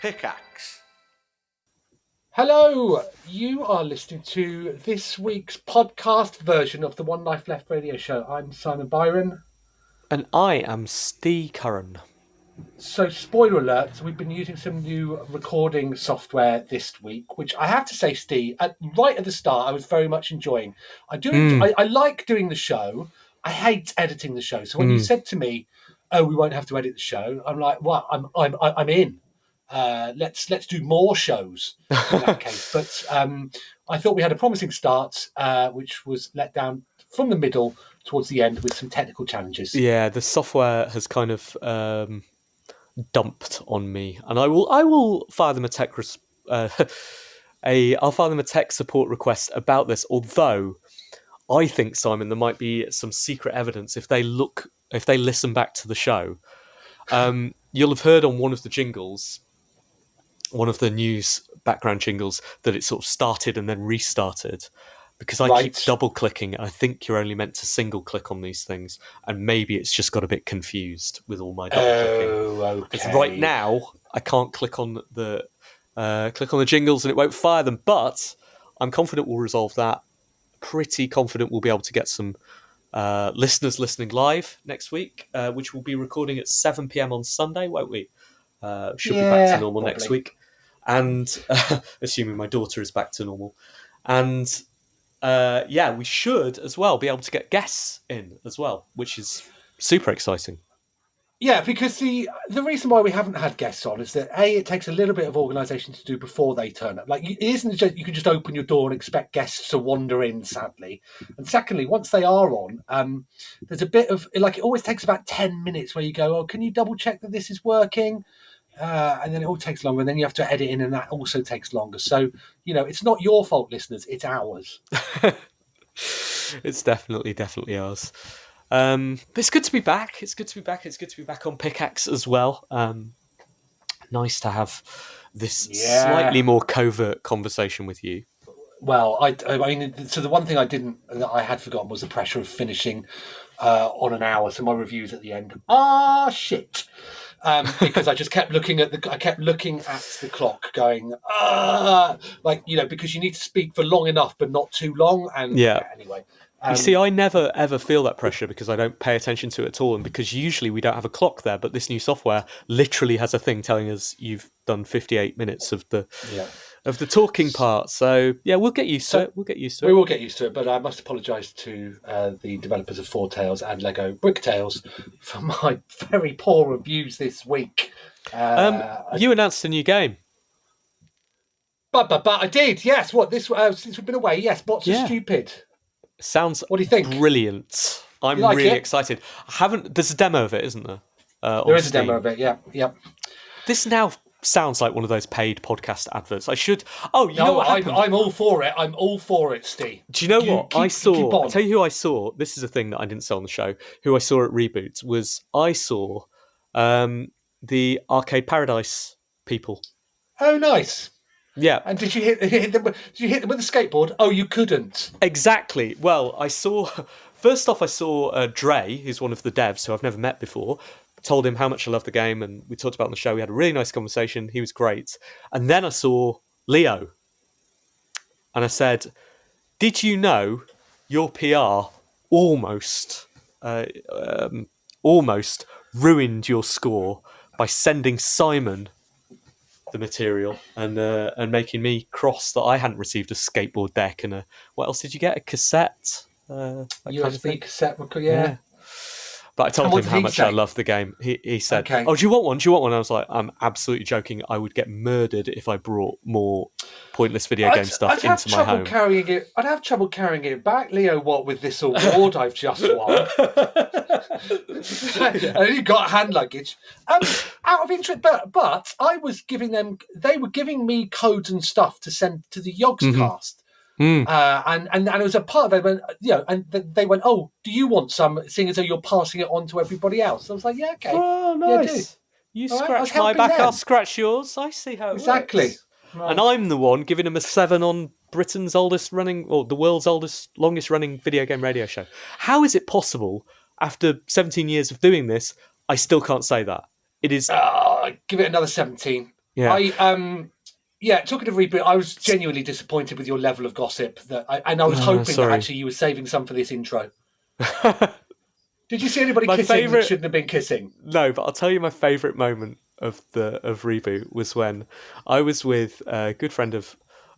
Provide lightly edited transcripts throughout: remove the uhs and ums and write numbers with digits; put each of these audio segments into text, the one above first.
Pickaxe. Hello, you are listening to this week's podcast version of the One Life Left radio show. I'm Simon Byron. And I am Steve Curran. So, spoiler alert, we've been using some new recording software this week, which I have to say, Steve, right at the start, I was very much enjoying. I like doing the show. I hate editing the show. So when you said to me, "Oh, we won't have to edit the show," I'm like, "Well, I'm in. Let's do more shows in that case." But I thought we had a promising start, which was let down from the middle towards the end with some technical challenges. Yeah, the software has kind of dumped on me, and I will fire them I'll fire them a tech support request about this. Although I think, Simon, there might be some secret evidence if they listen back to the show. You'll have heard on one of the jingles, one of the news background jingles, that it sort of started and then restarted. Because I keep double clicking, I think you're only meant to single click on these things, and maybe it's just got a bit confused with all my double clicking. Okay. Because right now I can't click on the jingles and it won't fire them. But I'm confident we'll resolve that. Pretty confident we'll be able to get some listeners listening live next week, which we'll be recording at 7 p.m. on Sunday, won't we? Should be back to normal next week, and assuming my daughter is back to normal, and. We should as well be able to get guests in as well, which is super exciting. Yeah, because the reason why we haven't had guests on is that it takes a little bit of organisation to do before they turn up. Like, it isn't just you can just open your door and expect guests to wander in, sadly. And secondly, once they are on, there's a bit of it always takes about 10 minutes where you go, "Oh, can you double check that this is working?" And then it all takes longer, and then you have to edit in, and that also takes longer. So, it's not your fault, listeners, it's ours. It's definitely ours. But it's good to be back. It's good to be back on Pickaxe as well. Nice to have this slightly more covert conversation with you. Well, I mean, so the one thing that I had forgotten was the pressure of finishing on an hour. So my reviews at the end, shit. Because I just kept looking at the clock, going, because you need to speak for long enough, but not too long. And anyway, you see, I never ever feel that pressure because I don't pay attention to it at all, and because usually we don't have a clock there. But this new software literally has a thing telling us you've done 58 minutes of the talking part. So we'll get used to it. We will get used to it, but I must apologise to the developers of Foretales and Lego Bricktales for my very poor reviews this week. You announced a new game. But I did, yes. What, since we've been away, yes. Bots are stupid. Sounds what do you think? Brilliant. I'm really excited. There's a demo of it, isn't there? There is a demo of it, yeah. This now sounds like one of those paid podcast adverts. I should. I'm all for it. I'm all for it, Steve. Do you know what I saw? I'll tell you who I saw. This is a thing that I didn't say on the show. Who I saw at Reboot I saw the Arcade Paradise people. Oh, nice. Yeah. And did you hit them? Did you hit them with a skateboard? Oh, you couldn't. Exactly. Well, I saw Dre, who's one of the devs who I've never met before. Told him how much I love the game, and we talked about it on the show. We had a really nice conversation. He was great. And then I saw Leo, and I said, "Did you know your PR almost ruined your score by sending Simon the material and making me cross that I hadn't received a skateboard deck and what else did you get? A cassette? USB cassette record, yeah. But I told him how much I love the game. He said, okay. "Oh, do you want one? Do you want one?" I was like, "I'm absolutely joking. I would get murdered if I brought more pointless video game stuff into my home." I'd have trouble carrying it back, Leo. What with this award I've just won? And you got hand luggage. Out of interest, but I was giving them. They were giving me codes and stuff to send to the Yogscast. And it was a part of it. And they went, "Oh, do you want some?" Seeing as though you're passing it on to everybody else. I was like, "Yeah, okay." Oh, nice. Yeah, you scratch my back, I'll scratch yours. I see how it works. Right. And I'm the one giving them a 7 on Britain's oldest running, or the world's longest running video game radio show. How is it possible, after 17 years of doing this, I still can't say that? It is. Give it another 17. Yeah. Talking of Reboot, I was genuinely disappointed with your level of gossip. And I was hoping that actually you were saving some for this intro. Did you see anybody kissing that shouldn't have been kissing? No, but I'll tell you my favourite moment of Reboot was when I was with a good friend of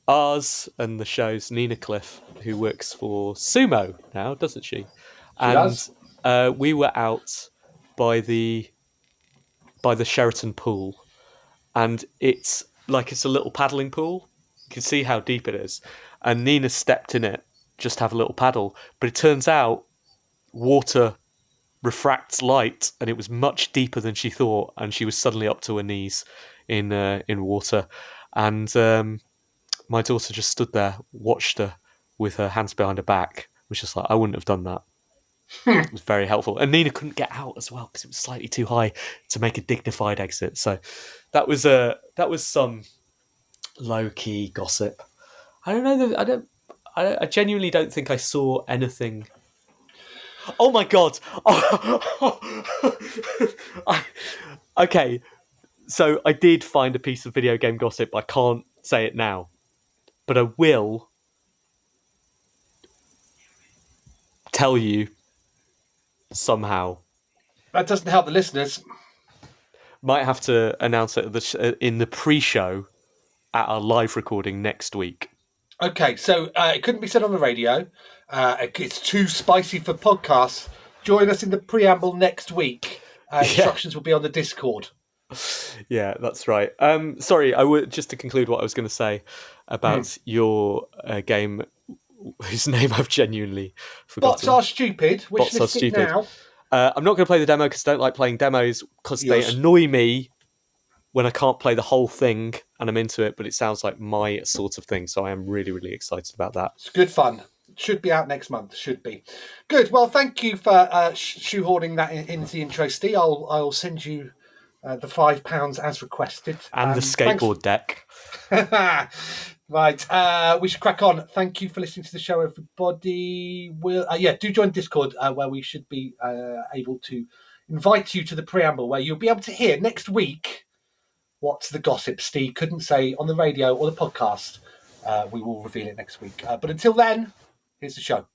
ours and the show's, Nina Cliff, who works for Sumo now, doesn't she? She does. We were out by the Sheraton pool, and it's a little paddling pool. You can see how deep it is, and Nina stepped in it just to have a little paddle, but it turns out water refracts light, and it was much deeper than she thought, and she was suddenly up to her knees in water, and my daughter just stood there, watched her with her hands behind her back, was just like, I wouldn't have done that. It was very helpful, and Nina couldn't get out as well because it was slightly too high to make a dignified exit. So that was some low key gossip. I don't know. I genuinely don't think I saw anything. Oh my god! Okay, so I did find a piece of video game gossip. I can't say it now, but I will tell you somehow. That doesn't help the listeners. Might have to announce it in the pre-show at our live recording next week. Okay, so it couldn't be said on the radio. It's too spicy for podcasts. Join us in the preamble next week. Instructions will be on the Discord. Yeah, that's right. Sorry, just to conclude what I was going to say about your game, whose name I've genuinely forgotten. Bots are stupid. Bots are stupid. Now. I'm not going to play the demo because I don't like playing demos because they annoy me when I can't play the whole thing and I'm into it, but it sounds like my sort of thing, so I am really, really excited about that. It's good fun. Should be out next month. Should be. Good. Well, thank you for shoehorning that into the intro, Steve. I'll send you the £5 as requested. And the skateboard deck. Right. We should crack on. Thank you for listening to the show, everybody. Do join Discord where we should be able to invite you to the preamble where you'll be able to hear next week what's the gossip Steve couldn't say on the radio or the podcast. We will reveal it next week. But until then, here's the show.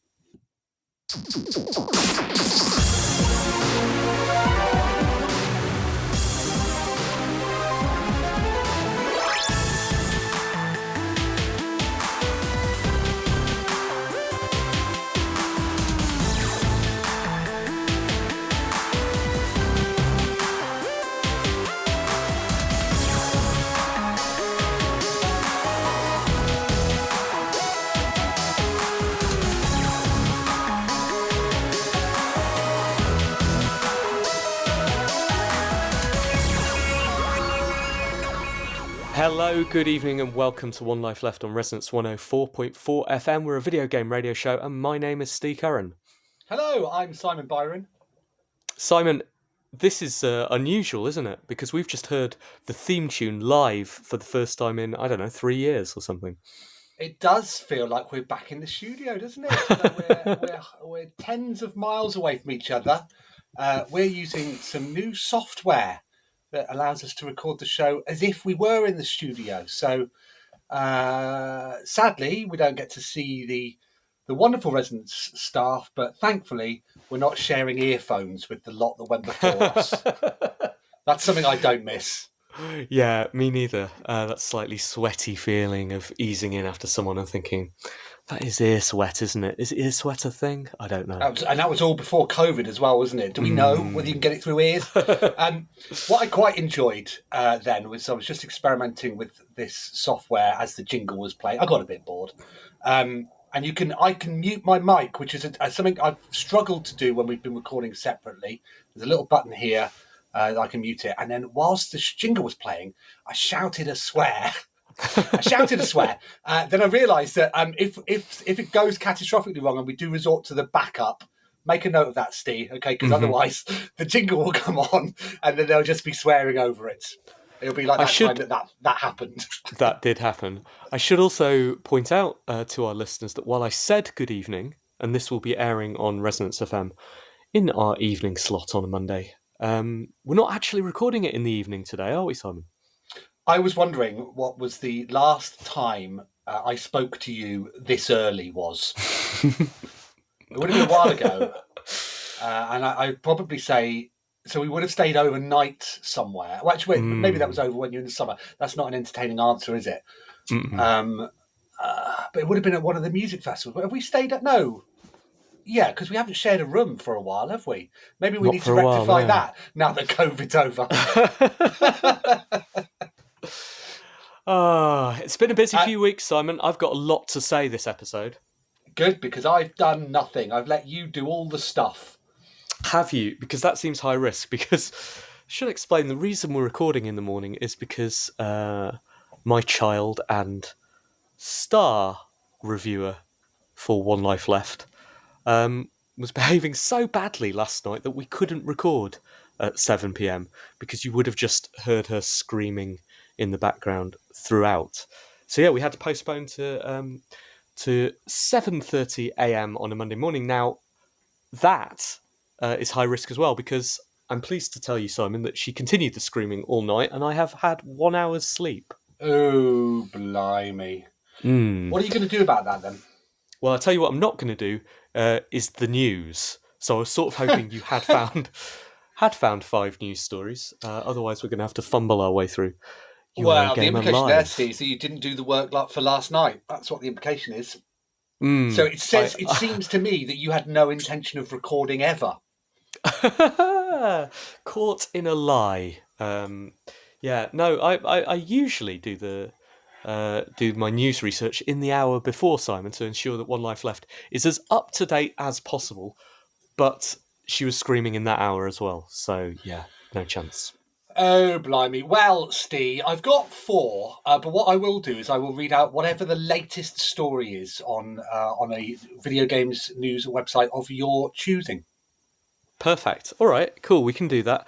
Hello, good evening, and welcome to One Life Left on Resonance 104.4 FM. We're a video game radio show, and my name is Steve Curran. Hello, I'm Simon Byron. Simon, this is unusual, isn't it? Because we've just heard the theme tune live for the first time in, 3 years or something. It does feel like we're back in the studio, doesn't it? We're tens of miles away from each other. We're using some new software that allows us to record the show as if we were in the studio. So, sadly, we don't get to see the wonderful Resonance staff, but thankfully, we're not sharing earphones with the lot that went before us. That's something I don't miss. Yeah, me neither. That slightly sweaty feeling of easing in after someone and thinking, that is ear sweat, isn't it? Is ear sweat a thing? I don't know. That was all before COVID as well, wasn't it? Do we know whether you can get it through ears? What I quite enjoyed then was I was just experimenting with this software as the jingle was playing. I got a bit bored. And I can mute my mic, which is something I've struggled to do when we've been recording separately. There's a little button here I can mute it. And then whilst the jingle was playing, I shouted a swear. Then I realised that if it goes catastrophically wrong and we do resort to the backup, make a note of that, Steve, okay? Because otherwise the jingle will come on and then they'll just be swearing over it. It'll be like time that happened. That did happen. I should also point out to our listeners that while I said good evening, and this will be airing on Resonance FM in our evening slot on a Monday, we're not actually recording it in the evening today, are we, Simon? I was wondering what was the last time I spoke to you this early was. It would have been a while ago. And I'd probably say, so we would have stayed overnight somewhere. Well, actually, maybe that was over when you're in the summer. That's not an entertaining answer, is it? But it would have been at one of the music festivals. But have we stayed at? No. Yeah, because we haven't shared a room for a while, have we? Maybe we Not need for to a while, rectify no. that now that COVID's over. It's been a busy few weeks, Simon. I've got a lot to say this episode. Good, because I've done nothing. I've let you do all the stuff. Have you? Because that seems high risk. Because I should explain, the reason we're recording in the morning is because my child and star reviewer for One Life Left was behaving so badly last night that we couldn't record at 7 p.m. because you would have just heard her screaming in the background throughout. So yeah, we had to postpone to 7:30 a.m. on a Monday morning. Now, that is high risk as well, because I'm pleased to tell you, Simon, that she continued the screaming all night, and I have had 1 hour's sleep. Oh, blimey. What are you going to do about that, then? Well, I'll tell you what I'm not going to do is the news. So I was sort of hoping you had found 5 news stories. Otherwise, we're going to have to fumble our way through. Well, the implication there, Steve, is that you didn't do the work for last night. That's what the implication is. So it says, it seems to me that you had no intention of recording ever. Caught in a lie. I usually do my news research in the hour before, Simon, to ensure that One Life Left is as up to date as possible. But she was screaming in that hour as well, so yeah, no chance. Oh, blimey. Well, Steve, I've got 4, but what I will do is I will read out whatever the latest story is on a video games news website of your choosing. Perfect. All right, cool, we can do that.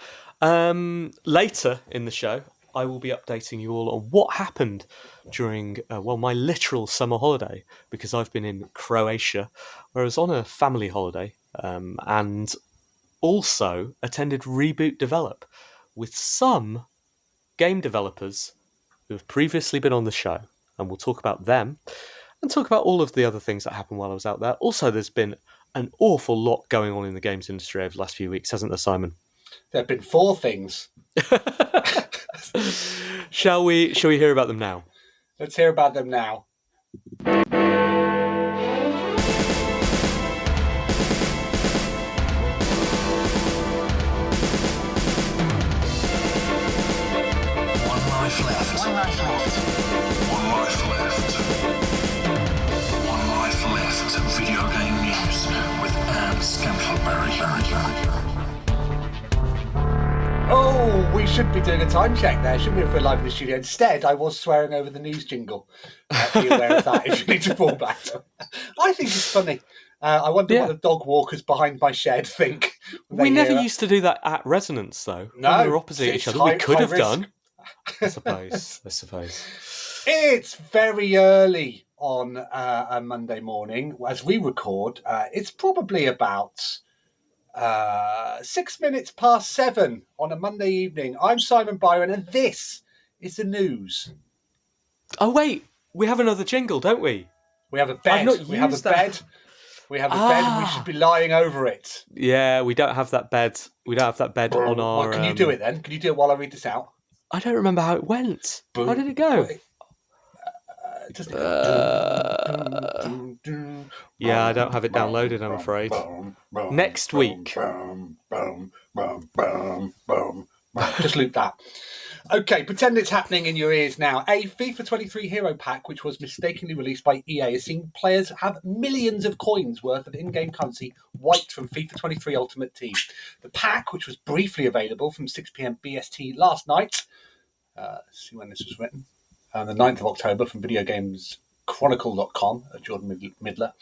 Later in the show, I will be updating you all on what happened during, my literal summer holiday, because I've been in Croatia, where I was on a family holiday, and also attended Reboot Develop with some game developers who have previously been on the show, and we'll talk about them and talk about all of the other things that happened while I was out there. Also, there's been an awful lot going on in the games industry over the last few weeks, hasn't there, Simon? There have been 4 things. Shall we hear about them now? Let's hear about them now. Video game news with Anne Scantleberry. Oh, we should be doing a time check there, shouldn't we, if we're live in the studio? Instead, I was swearing over the news jingle. Be aware of that if you need to fall back. I think it's funny. I wonder what the dog walkers behind my shed think. We never used to do that at Resonance, though. No, when we were opposite each other. We could have done. I suppose. It's very early on a Monday morning as we record. It's probably about 6 minutes past 7 on a Monday evening. I'm Simon Byron, and this is the news. Oh wait, we have another jingle, don't we? We have a bed. We have a bed. We have a bed, and we should be lying over it. Yeah, we don't have that bed. We don't have that bed on our. Well, can you do it then? Can you do it while I read this out? I don't remember how it went. How did it go? Yeah, I don't have it downloaded, I'm afraid. Next week. Just loop that. Okay, pretend it's happening in your ears now. A FIFA 23 Hero Pack, which was mistakenly released by EA, has seen players have millions of coins worth of in-game currency wiped from FIFA 23 Ultimate Team. The pack, which was briefly available from 6 p.m. BST last night, see when this was written, the 9th of October from videogameschronicle.com, Jordan Midler,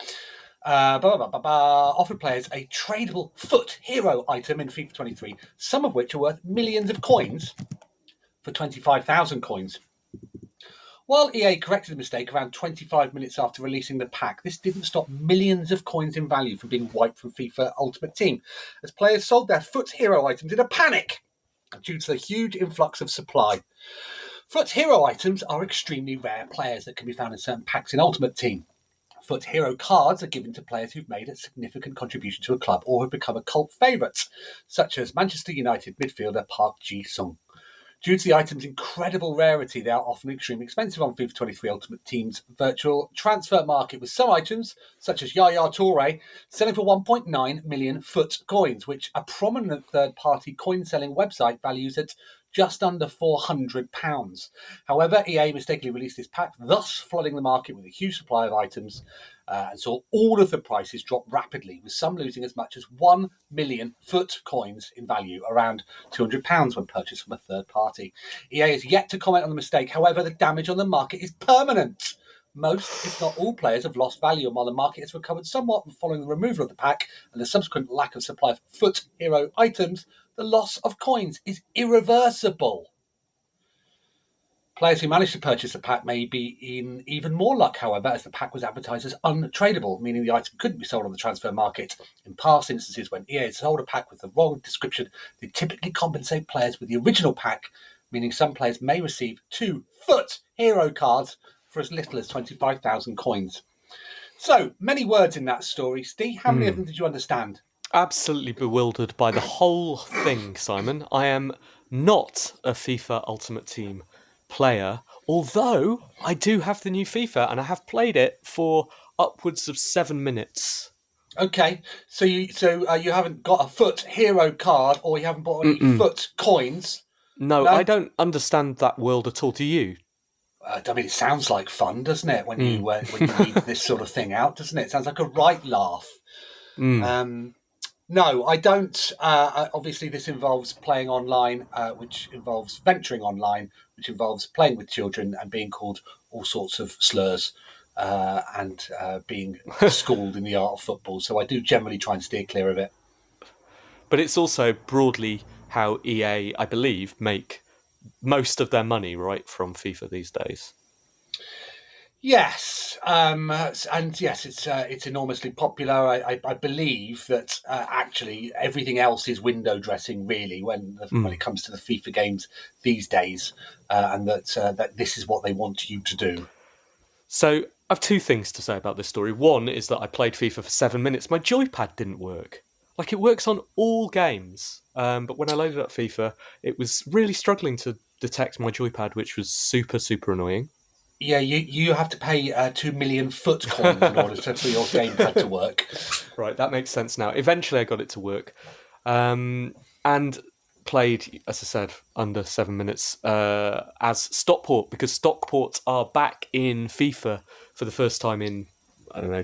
offered players a tradable foot hero item in FIFA 23, some of which are worth millions of coins for 25,000 coins. While EA corrected the mistake around 25 minutes after releasing the pack, this didn't stop millions of coins in value from being wiped from FIFA Ultimate Team, as players sold their foot hero items in a panic due to the huge influx of supply. Foot hero items are extremely rare players that can be found in certain packs in Ultimate Team. Foot hero cards are given to players who've made a significant contribution to a club or have become a cult favourites, such as Manchester United midfielder Park Ji-sung. Due to the item's incredible rarity, they are often extremely expensive on FIFA 23 Ultimate Team's virtual transfer market, with some items, such as Yaya Toure, selling for 1.9 million foot coins, which a prominent third-party coin-selling website values at just under £400. However, EA mistakenly released this pack, thus flooding the market with a huge supply of items, and saw all of the prices drop rapidly, with some losing as much as 1 million foot coins in value, around £200 when purchased from a third party. EA has yet to comment on the mistake. However, the damage on the market is permanent. Most, if not all, players have lost value, and while the market has recovered somewhat following the removal of the pack and the subsequent lack of supply of foot hero items, the loss of coins is irreversible. Players who managed to purchase the pack may be in even more luck, however, as the pack was advertised as untradeable, meaning the item couldn't be sold on the transfer market. In past instances, when EA had sold a pack with the wrong description, they typically compensate players with the original pack, meaning some players may receive 2 foot hero cards for as little as 25,000 coins. So, many words in that story. Steve, how many of them did you understand? Absolutely bewildered by the whole thing, Simon. I am not a FIFA Ultimate Team player, although I do have the new FIFA and I have played it for upwards of 7 minutes. Okay, so you haven't got a foot hero card, or you haven't bought any foot coins? No, I don't understand that world at all. Do you? I mean, it sounds like fun, doesn't it? When you read this sort of thing out, doesn't it? It sounds like a right laugh. No, I don't. Obviously, this involves playing online, which involves venturing online, which involves playing with children and being called all sorts of slurs and being schooled in the art of football. So I do generally try and steer clear of it. But it's also broadly how EA, I believe, make most of their money, right, from FIFA these days. Yes, and yes, it's enormously popular. I believe that actually everything else is window dressing, really, when it comes to the FIFA games these days, and that this is what they want you to do. So I have 2 things to say about this story. One is that I played FIFA for 7 minutes. My joypad didn't work. Like, it works on all games, but when I loaded up FIFA, it was really struggling to detect my joypad, which was super, super annoying. Yeah, you have to pay 2 million foot coins in order for your gamepad to work. Right, that makes sense now. Eventually I got it to work. And played, as I said, under 7 minutes as Stockport, because Stockport are back in FIFA for the first time in,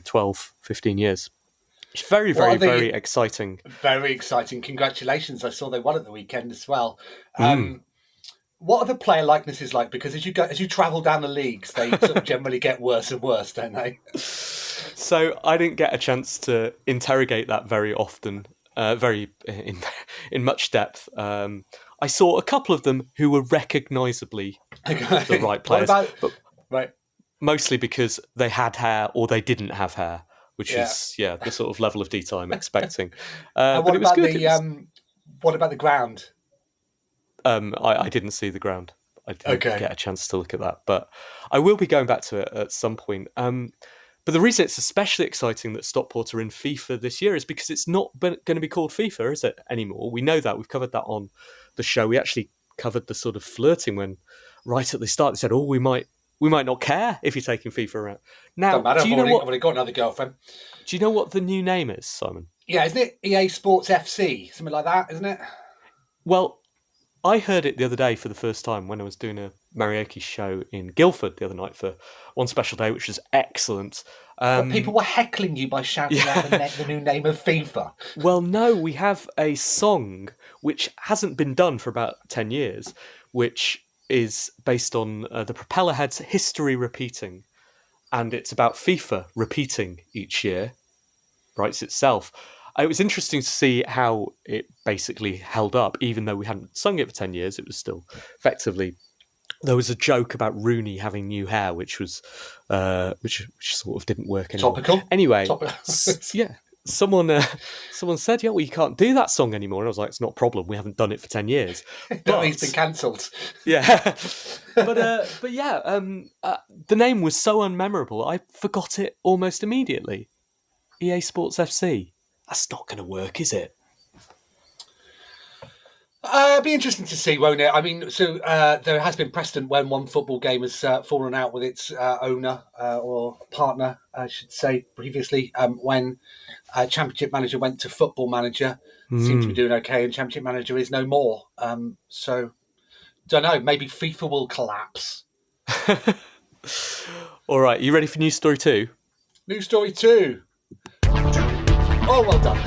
12, 15 years. It's very, very, very exciting. Very exciting. Congratulations. I saw they won at the weekend as well. What are the player likenesses like? Because as you travel down the leagues, they sort of generally get worse and worse, don't they? So I didn't get a chance to interrogate that very often, in much depth. I saw a couple of them who were recognisably the right players, right? Mostly because they had hair or they didn't have hair, which is the sort of level of detail I'm expecting. But it was good. What about the ground? I didn't see the ground. I didn't get a chance to look at that, but I will be going back to it at some point. But the reason it's especially exciting that Stockport are in FIFA this year is because it's not going to be called FIFA, is it, anymore? We know that. We've covered that on the show. We actually covered the sort of flirting when, right at the start, they said, "Oh, we might not care if you're taking FIFA around." Now, don't matter. I've already got another girlfriend. Do you know what the new name is, Simon? Yeah, isn't it EA Sports FC? Something like that, isn't it? Well, I heard it the other day for the first time when I was doing a karaoke show in Guildford the other night for one special day, which was excellent. But people were heckling you by shouting out the new name of FIFA. Well, no, we have a song which hasn't been done for about 10 years, which is based on the Propellerhead's History Repeating. And it's about FIFA repeating each year, writes itself. It was interesting to see how it basically held up, even though we hadn't sung it for 10 years. It was still effectively... There was a joke about Rooney having new hair, which was which sort of didn't work anymore. Topical. Anyway, yeah. someone said, "Yeah, well, you can't do that song anymore." And I was like, "It's not a problem. We haven't done it for 10 years." But he's been cancelled. Yeah, but yeah, the name was so unmemorable. I forgot it almost immediately. EA Sports FC. That's not going to work, is it? It'd be interesting to see, won't it? I mean, so there has been precedent when one football game has fallen out with its owner or partner, I should say, previously, when Championship Manager went to Football Manager. Seemed to be doing okay, and Championship Manager is no more. So, don't know, maybe FIFA will collapse. All right, you ready for news story 2? News story 2. Oh, well done.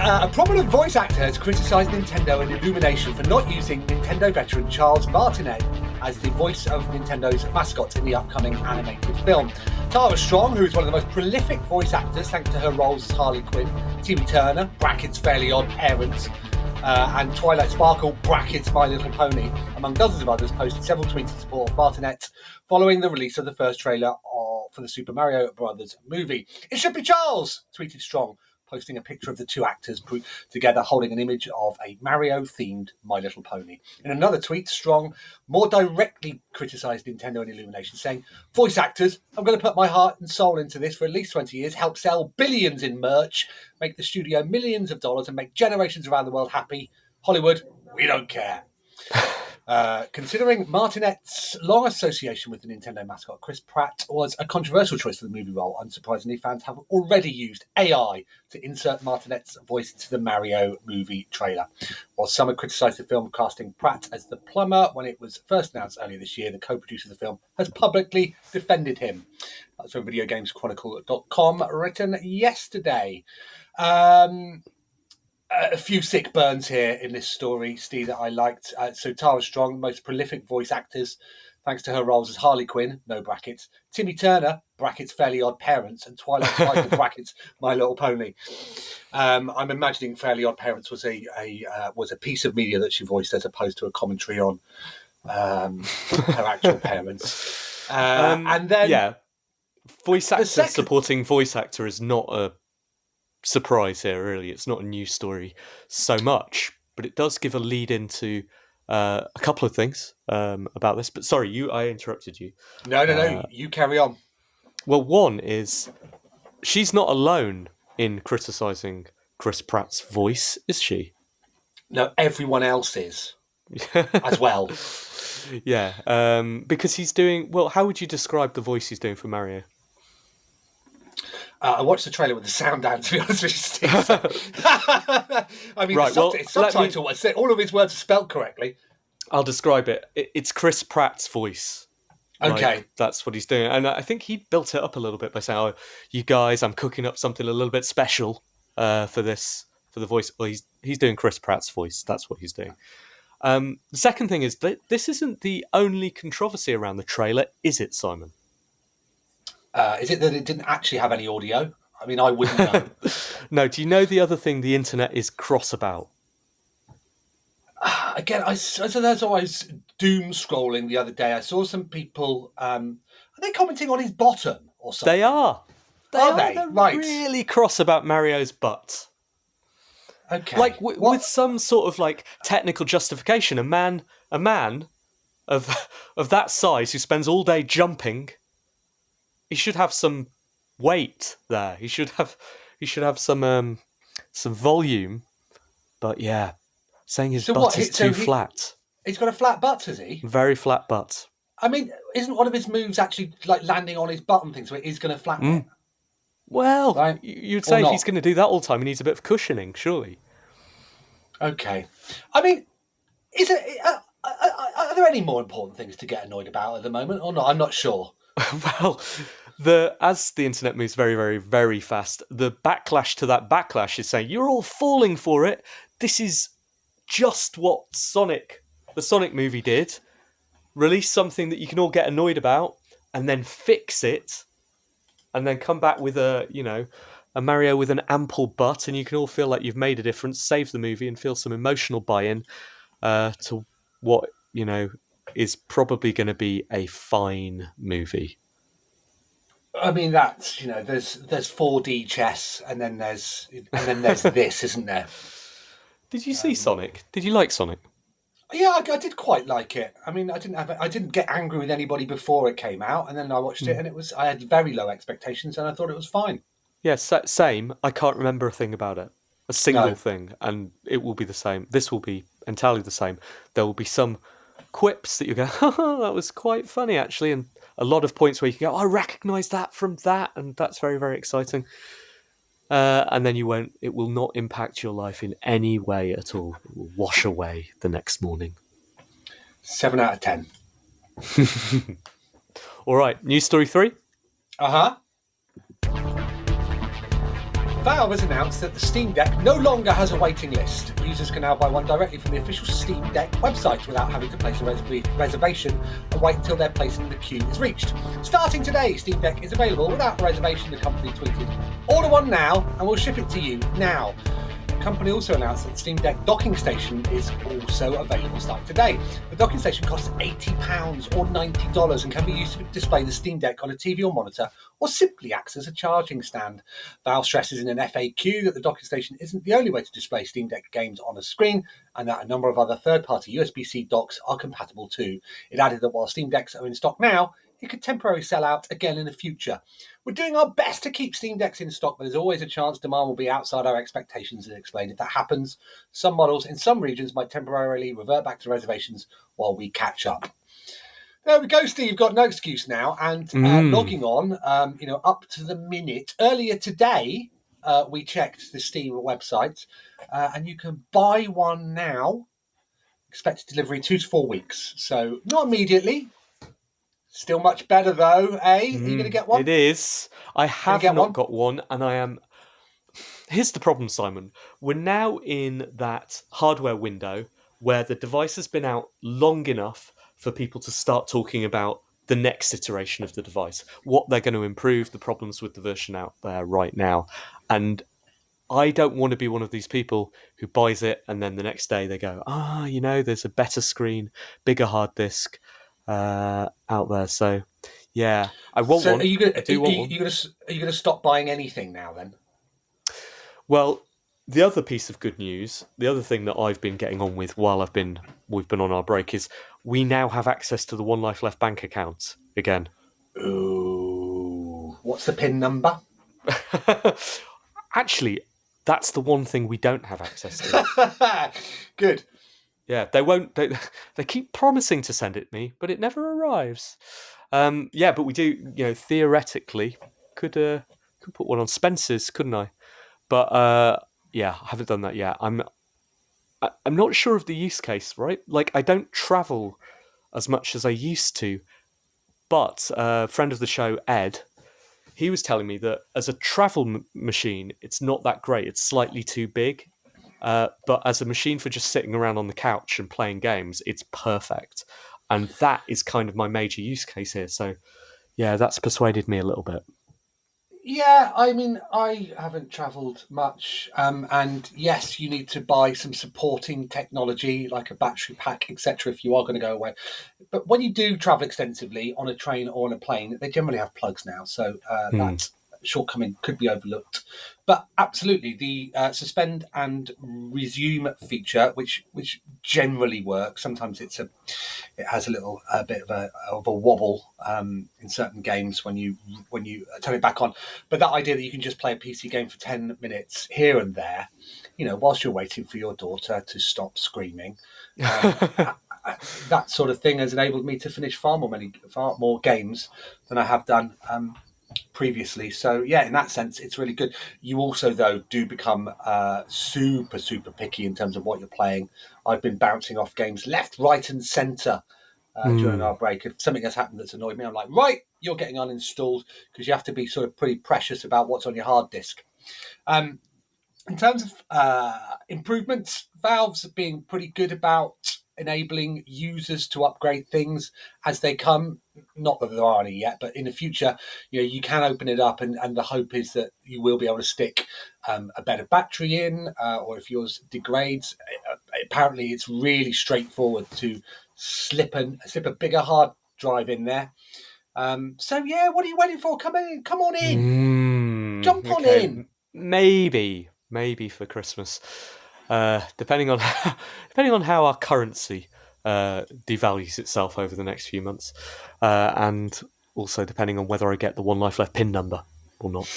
A prominent voice actor has criticised Nintendo and Illumination for not using Nintendo veteran Charles Martinet as the voice of Nintendo's mascot in the upcoming animated film. Tara Strong, who is one of the most prolific voice actors thanks to her roles as Harley Quinn, Timmy Turner, brackets Fairly Odd Parents, and Twilight Sparkle, brackets My Little Pony, among dozens of others, posted several tweets in support of Martinet following the release of the first trailer for the Super Mario Brothers movie. "It should be Charles," tweeted Strong, posting a picture of the two actors together holding an image of a Mario-themed My Little Pony. In another tweet, Strong more directly criticised Nintendo and Illumination, saying, "Voice actors, I'm going to put my heart and soul into this for at least 20 years, help sell billions in merch, make the studio millions of dollars, and make generations around the world happy. Hollywood, we don't care." Considering Martinet's long association with the Nintendo mascot, Chris Pratt was a controversial choice for the movie role. Unsurprisingly, fans have already used AI to insert Martinet's voice into the Mario movie trailer. While some have criticised the film casting Pratt as the plumber when it was first announced earlier this year, the co-producer of the film has publicly defended him. That's from VideoGamesChronicle.com, written yesterday. A few sick burns here in this story, Steve, that I liked. So Tara Strong, the most prolific voice actors, thanks to her roles as Harley Quinn, no brackets, Timmy Turner, brackets Fairly Odd Parents, and Twilight Sparkle, brackets My Little Pony. I'm imagining Fairly Odd Parents was a piece of media that she voiced as opposed to a commentary on her actual parents. And then, yeah, voice actor supporting voice actor is not a surprise here, really. It's not a news story so much, but it does give a lead into a couple of things about this. But sorry, I interrupted you. No, you carry on. Well, one is she's not alone in criticising Chris Pratt's voice, is she? No, everyone else is as well. Yeah, because he's doing... Well, how would you describe the voice he's doing for Mario? I watched the trailer with the sound down, to be honest with you, Steve. So. I mean, right, it's subtitle. All of his words are spelled correctly. I'll describe it. It's Chris Pratt's voice. Okay. Like, that's what he's doing. And I think he built it up a little bit by saying, "Oh, you guys, I'm cooking up something a little bit special for the voice." Well, he's doing Chris Pratt's voice. That's what he's doing. The second thing is that this isn't the only controversy around the trailer, is it, Simon? Is it that it didn't actually have any audio? I mean, I wouldn't know. No, do you know the other thing the internet is cross about? Again, as I was doom scrolling the other day, I saw some people, are they commenting on his bottom or something? They are. They're right. really cross about Mario's butt. Okay. Like, with some sort of, like, technical justification. A man of that size who spends all day jumping... He should have some weight there. He should have some volume. But yeah, saying his butt is too flat. He's got a flat butt, has he? Very flat butt. I mean, isn't one of his moves actually like landing on his butt and things, so it is going to flatten it? Well, right? You'd say if he's going to do that all the time, he needs a bit of cushioning, surely. Okay. I mean, are there any more important things to get annoyed about at the moment, or not? I'm not sure. Well, as the internet moves very, very, very fast, the backlash to that backlash is saying, you're all falling for it. This is just what the Sonic movie did. Release something that you can all get annoyed about, and then fix it, and then come back with a Mario with an ample butt, and you can all feel like you've made a difference, save the movie, and feel some emotional buy-in to what, is probably going to be a fine movie. I mean, that's, there's 4D chess, and then there's this, isn't there? Did you see Sonic? Did you like Sonic? Yeah, I did quite like it. I mean, I didn't get angry with anybody before it came out, and then I watched it, and I had very low expectations, and I thought it was fine. Yeah, same. I can't remember a thing about it. A single No, thing, and it will be the same. This will be entirely the same. There will be some quips that you go, oh, that was quite funny actually, and a lot of points where you can go, I recognise that from that, and that's very, very exciting. And then it will not impact your life in any way at all. It will wash away the next morning. 7 out of 10. All right, news story 3. Valve has announced that the Steam Deck no longer has a waiting list. Users can now buy one directly from the official Steam Deck website without having to place a reservation and wait until their place in the queue is reached. Starting today, Steam Deck is available without a reservation, the company tweeted. Order one now and we'll ship it to you now. The company also announced that the Steam Deck docking station is also available starting today. The docking station costs £80 or $90 and can be used to display the Steam Deck on a TV or monitor, or simply acts as a charging stand. Valve stresses in an FAQ that the docking station isn't the only way to display Steam Deck games on a screen, and that a number of other third-party USB-C docks are compatible too. It added that while Steam Decks are in stock now, it could temporarily sell out again in the future. We're doing our best to keep Steam Decks in stock, but there's always a chance demand will be outside our expectations, it explained. If that happens, some models in some regions might temporarily revert back to reservations while we catch up. There we go, Steve. You've got no excuse now. And logging on, up to the minute. Earlier today, we checked the Steam website, and you can buy one now. Expected delivery 2 to 4 weeks. So not immediately. Still much better though, eh? Are you going to get one? It is. I have not got one, and I am. Here's the problem, Simon. We're now in that hardware window where the device has been out long enough for people to start talking about the next iteration of the device, what they're going to improve, the problems with the version out there right now. And I don't want to be one of these people who buys it and then the next day they go, there's a better screen, bigger hard disk out there. So, yeah, I want one. Are you going to stop buying anything now then? Well, the other piece of good news, the other thing that I've been getting on with while we've been on our break is we now have access to the One Life Left bank account again. Ooh, what's the PIN number? Actually, that's the one thing we don't have access to. Good. Yeah, they won't. They keep promising to send it me, but it never arrives. But we do. Theoretically, could put one on Spencer's, couldn't I? But I haven't done that yet. I'm not sure of the use case, right? Like, I don't travel as much as I used to. But a friend of the show, Ed, he was telling me that as a travel machine, it's not that great. It's slightly too big. But as a machine for just sitting around on the couch and playing games, it's perfect. And that is kind of my major use case here. So, yeah, that's persuaded me a little bit. Yeah, I mean, I haven't travelled much, and yes, you need to buy some supporting technology like a battery pack, etc., if you are going to go away. But when you do travel extensively on a train or on a plane, they generally have plugs now, so that shortcoming could be overlooked. But absolutely, the suspend and resume feature, which generally works. Sometimes it has a little bit of a wobble in certain games when you turn it back on. But that idea that you can just play a PC game for 10 minutes here and there, whilst you're waiting for your daughter to stop screaming, that sort of thing has enabled me to finish far more games than I have done previously. So yeah, in that sense, it's really good. You also, though, do become super, super picky in terms of what you're playing. I've been bouncing off games left, right, and centre during our break. If something has happened that's annoyed me, I'm like, right, you're getting uninstalled, because you have to be sort of pretty precious about what's on your hard disk. In terms of improvements, Valve's being pretty good about enabling users to upgrade things as they come. Not that there are any yet, but in the future, you can open it up, and the hope is that you will be able to stick a better battery in, or if yours degrades, apparently it's really straightforward to slip a bigger hard drive in there. So yeah, what are you waiting for? Come on in. Jump on in. Maybe for Christmas, depending on how our currency devalues itself over the next few months, and also depending on whether I get the One Life Left PIN number or not.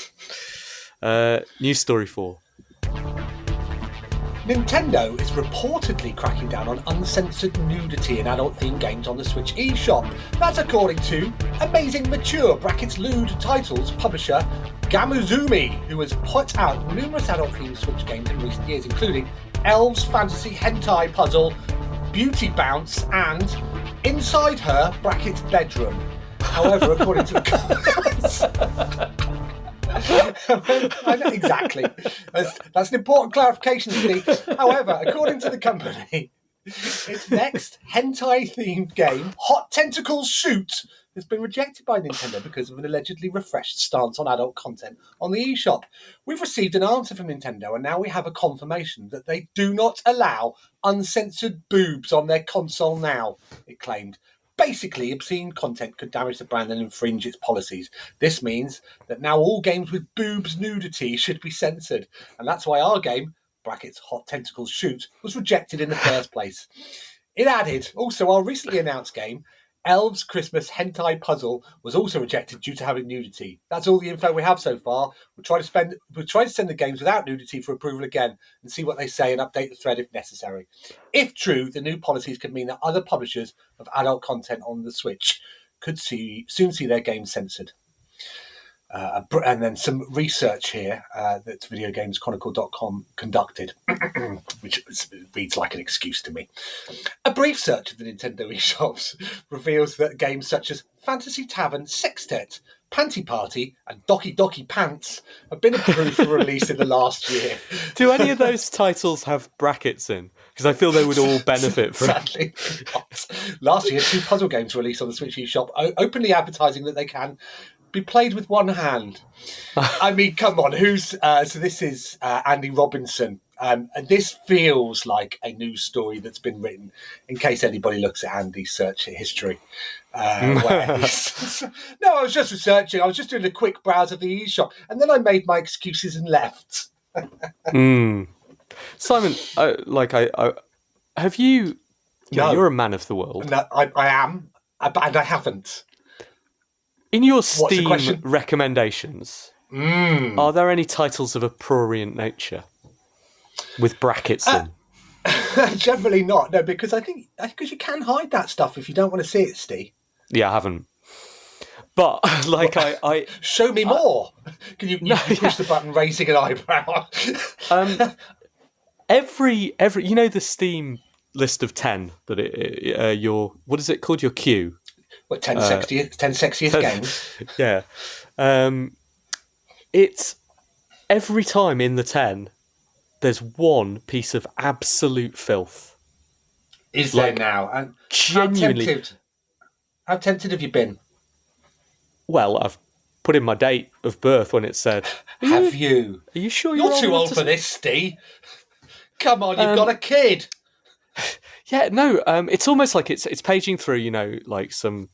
News story 4. Nintendo is reportedly cracking down on uncensored nudity in adult-themed games on the Switch eShop. That's according to Amazing Mature (Lewd) Titles publisher Gamuzumi, who has put out numerous adult-themed Switch games in recent years, including Elves Fantasy Hentai Puzzle, Beauty Bounce, and Inside Her (Bedroom). However, according to the I know exactly. That's an important clarification, Steve. However, according to the company, its next hentai-themed game, Hot Tentacles Shoot, has been rejected by Nintendo because of an allegedly refreshed stance on adult content on the eShop. We've received an answer from Nintendo, and now we have a confirmation that they do not allow uncensored boobs on their console now, it claimed. Basically, obscene content could damage the brand and infringe its policies. This means that now all games with boobs nudity should be censored. And that's why our game, Hot Tentacles Shoot, was rejected in the first place. It added, also, our recently announced game, Elves Christmas Hentai Puzzle, was also rejected due to having nudity. That's all the info we have so far. We'll try to send the games without nudity for approval again and see what they say and update the thread if necessary. If true, the new policies could mean that other publishers of adult content on the Switch could soon see their games censored. And then some research here that VideoGamesChronicle.com conducted, which reads like an excuse to me. A brief search of the Nintendo eShops reveals that games such as Fantasy Tavern, Sextet, Panty Party, and Doki Doki Pants have been approved for release in the last year. Do any of those titles have brackets in? Because I feel they would all benefit from. Sadly not. Last year, 2 puzzle games were released on the Switch eShop, openly advertising that they can be played with one hand. I mean, come on, so this is Andy Robinson. And this feels like a news story that's been written, in case anybody looks at Andy's search history. No, I was just researching. I was just doing a quick browse of the eShop, and then I made my excuses and left. Simon, have you? No, you're a man of the world. No, I am, and I haven't. In your Steam recommendations, are there any titles of a prurient nature with brackets in? Generally not, no, because I think you can hide that stuff if you don't want to see it, Steve. Yeah, I haven't. But I show me more. Can you push the button, raising an eyebrow? Every the Steam list of 10 that what is it called? Your queue. What, 10 sexiest games? Yeah. It's every time in the 10, there's one piece of absolute filth. Is there now? And genuinely. How tempted have you been? Well, I've put in my date of birth when it said. Have you? Are you sure you're too old for this, Steve? Come on, you've got a kid. Yeah, no. It's almost like it's paging through, like some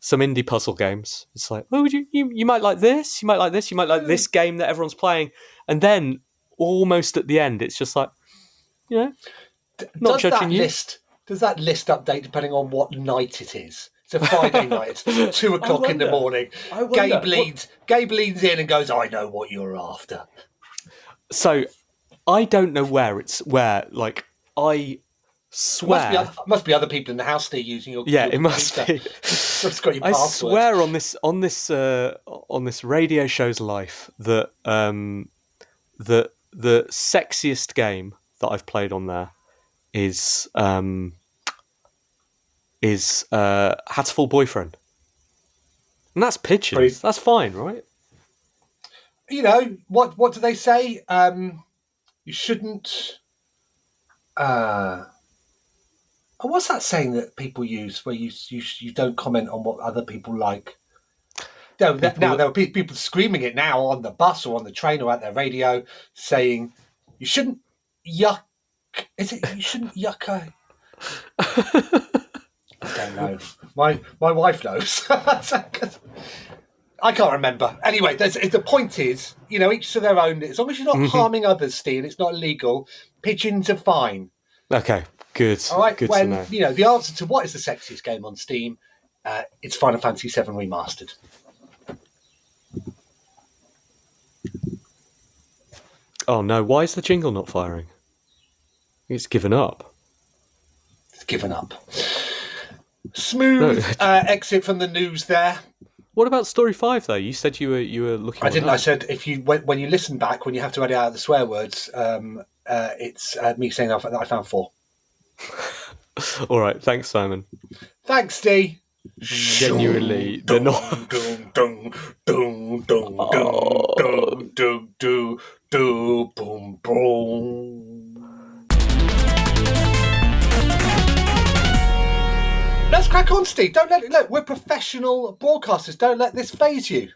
indie puzzle games. It's like, oh, you might like this, you might like this, you might like this game that everyone's playing, and then almost at the end, it's just like, not judging you. Does that list update depending on what night it is? It's a Friday night, 2 o'clock in the morning. Gabe leans in and goes, I know what you're after. So, I don't know where like, I swear... Must be other people in the house still using your it must be. It's got your I password. swear on this radio show's life that the sexiest game that I've played on there is Hatful Boyfriend. And that's pictures. That's fine, right? What do they say? You shouldn't... what's that saying that people use where you don't comment on what other people like? There are people screaming it now on the bus or on the train or at their radio saying you shouldn't yuck. Is it you shouldn't yuck? don't know. My wife knows. I can't remember. Anyway, the point is, each to their own. As long as you're not harming others, Steve, and it's not illegal, pigeons are fine. Okay, good. All right. Good when to know. The answer to what is the sexiest game on Steam, it's Final Fantasy VII Remastered. Oh no! Why is the jingle not firing? It's given up. It's given up. Smooth exit from the news there. What about Story 5 though? You said you were looking. I didn't. I said when you listen back, when you have to edit out the swear words, it's me saying that I found 4. All right, thanks, Simon. Thanks, Steve. Genuinely, they're not. Boom, boom. Let's crack on, Steve. Don't let it. Look, we're professional broadcasters. Don't let this faze you.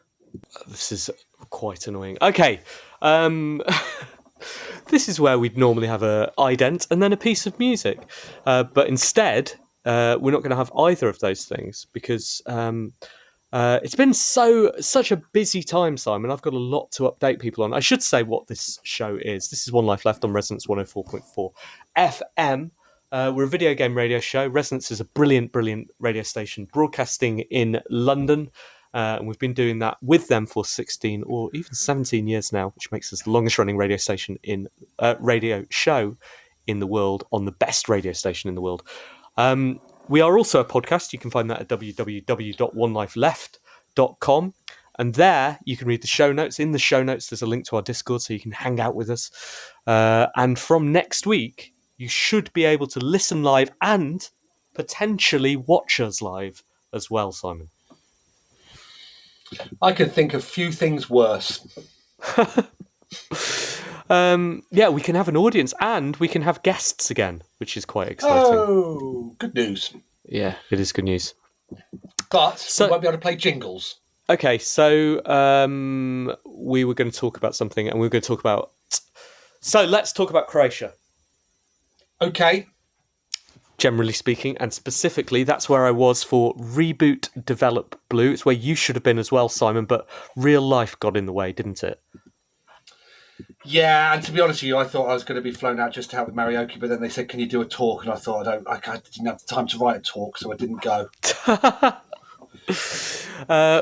This is quite annoying. Okay. This is where we'd normally have a ident and then a piece of music. But instead, we're not going to have either of those things because it's been such a busy time, Simon. I've got a lot to update people on. I should say what this show is. This is One Life Left on Resonance 104.4 FM. We're a video game radio show. Resonance is a brilliant, brilliant radio station broadcasting in London. And we've been doing that with them for 16 or even 17 years now, which makes us the longest running radio station radio show in the world on the best radio station in the world. We are also a podcast. You can find that at www.onelifeleft.com. And there you can read the show notes. In the show notes, there's a link to our Discord so you can hang out with us. And from next week, you should be able to listen live and potentially watch us live as well, Simon. I can think of few things worse. Yeah, we can have an audience and we can have guests again, which is quite exciting. Oh, good news. Yeah, it is good news. But we won't be able to play jingles. Okay, so we were going to talk about something and we were going to talk about... So let's talk about Croatia. Okay. Generally speaking, and specifically, that's where I was for Reboot Develop Blue. It's where you should have been as well, Simon, but real life got in the way, didn't it? Yeah, and to be honest with you, I thought I was going to be flown out just to help with karaoke, but then they said, can you do a talk? And I thought, I didn't have time to write a talk, so I didn't go.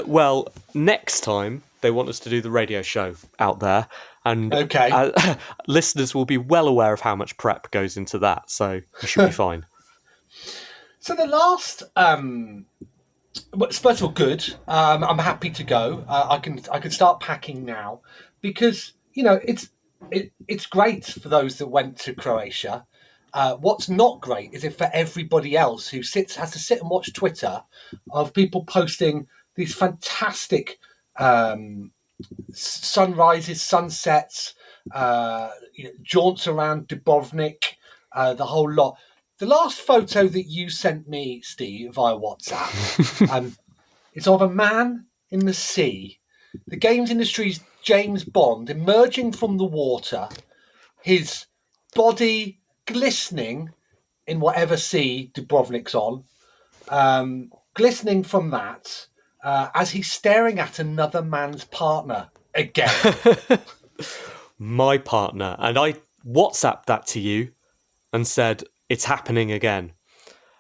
Well, next time, they want us to do the radio show out there. And okay. Listeners will be well aware of how much prep goes into that, so we should be fine. So the last, first of all, good. I'm happy to go. I can start packing now because it's great for those that went to Croatia. What's not great is if for everybody else who has to sit and watch Twitter of people posting these fantastic sunrises, sunsets, jaunts around Dubrovnik, the whole lot. The last photo that you sent me, Steve, via WhatsApp, is of a man in the sea. The games industry's James Bond emerging from the water, his body glistening in whatever sea Dubrovnik's on, glistening from that as he's staring at another man's partner again. My partner. And I WhatsApped that to you and said, it's happening again.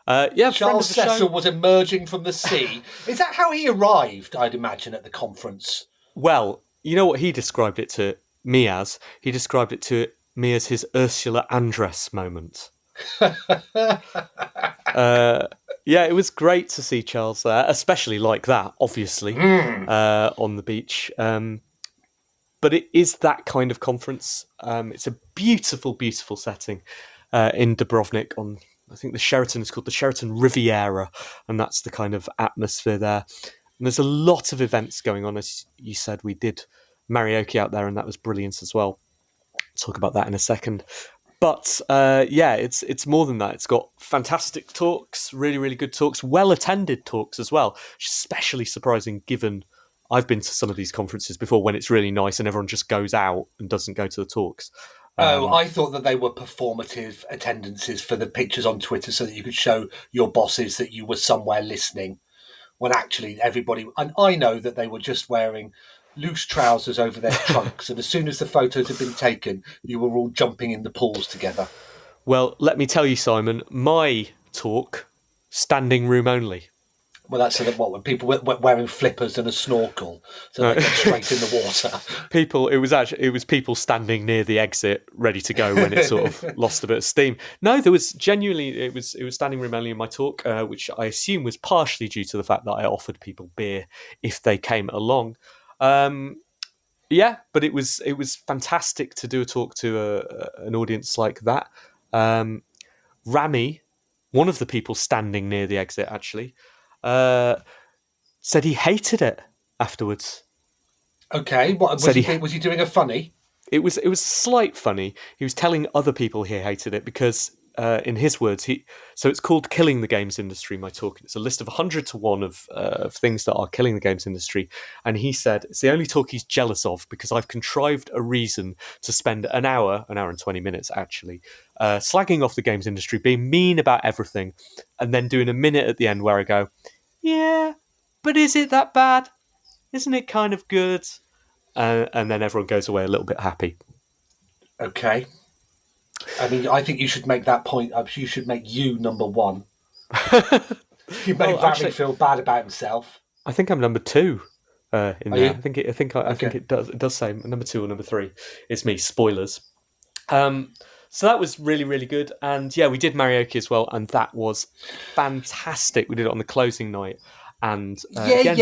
Yeah, Charles Cecil was emerging from the sea. Is that how he arrived, I'd imagine, at the conference? Well, you know what he described it to me as? He described it to me as his Ursula Andress moment. Yeah, it was great to see Charles there, especially like that, obviously, on the beach. But it is that kind of conference. It's a beautiful, beautiful setting in Dubrovnik on, I think the Sheraton is called the Sheraton Riviera, and that's the kind of atmosphere there. And there's a lot of events going on, as you said. We did karaoke out there, and that was brilliant as well. Talk about that in a second. But yeah, it's more than that. It's got fantastic talks, really, really good talks, well-attended talks as well, which is especially surprising given I've been to some of these conferences before when it's really nice and everyone just goes out and doesn't go to the talks. I thought that they were performative attendances for the pictures on Twitter so that you could show your bosses that you were somewhere listening, when actually everybody... And I know that they were just wearing loose trousers over their trunks, and as soon as the photos had been taken, you were all jumping in the pools together. Well, let me tell you, Simon, my talk, standing room only. Well, that's so that when people were wearing flippers and a snorkel, so they get straight in the water. It was people standing near the exit, ready to go when it sort of lost a bit of steam. No, there was genuinely it was standing room only in my talk, which I assume was partially due to the fact that I offered people beer if they came along. Yeah, but it was fantastic to do a talk to an audience like that. Rami, one of the people standing near the exit, actually. Said he hated it afterwards. Okay, what was he doing a funny? It was a slight funny. He was telling other people he hated it because, in his words, so it's called "Killing the Games Industry." My talk. It's a list of 100 to 1 of things that are killing the games industry, and he said it's the only talk he's jealous of because I've contrived a reason to spend an hour and 20 minutes actually, slagging off the games industry, being mean about everything, and then doing a minute at the end where I go, yeah, but is it that bad? Isn't it kind of good? And then everyone goes away a little bit happy. Okay. I mean, I think you should make that point. You should make you number one. You make Rami feel bad about himself. I think I'm number 2 in there. You? I think it does say number 2 or number 3. It's me. Spoilers. So that was really, really good. And yeah, we did karaoke as well, and that was fantastic. We did it on the closing night. And yeah.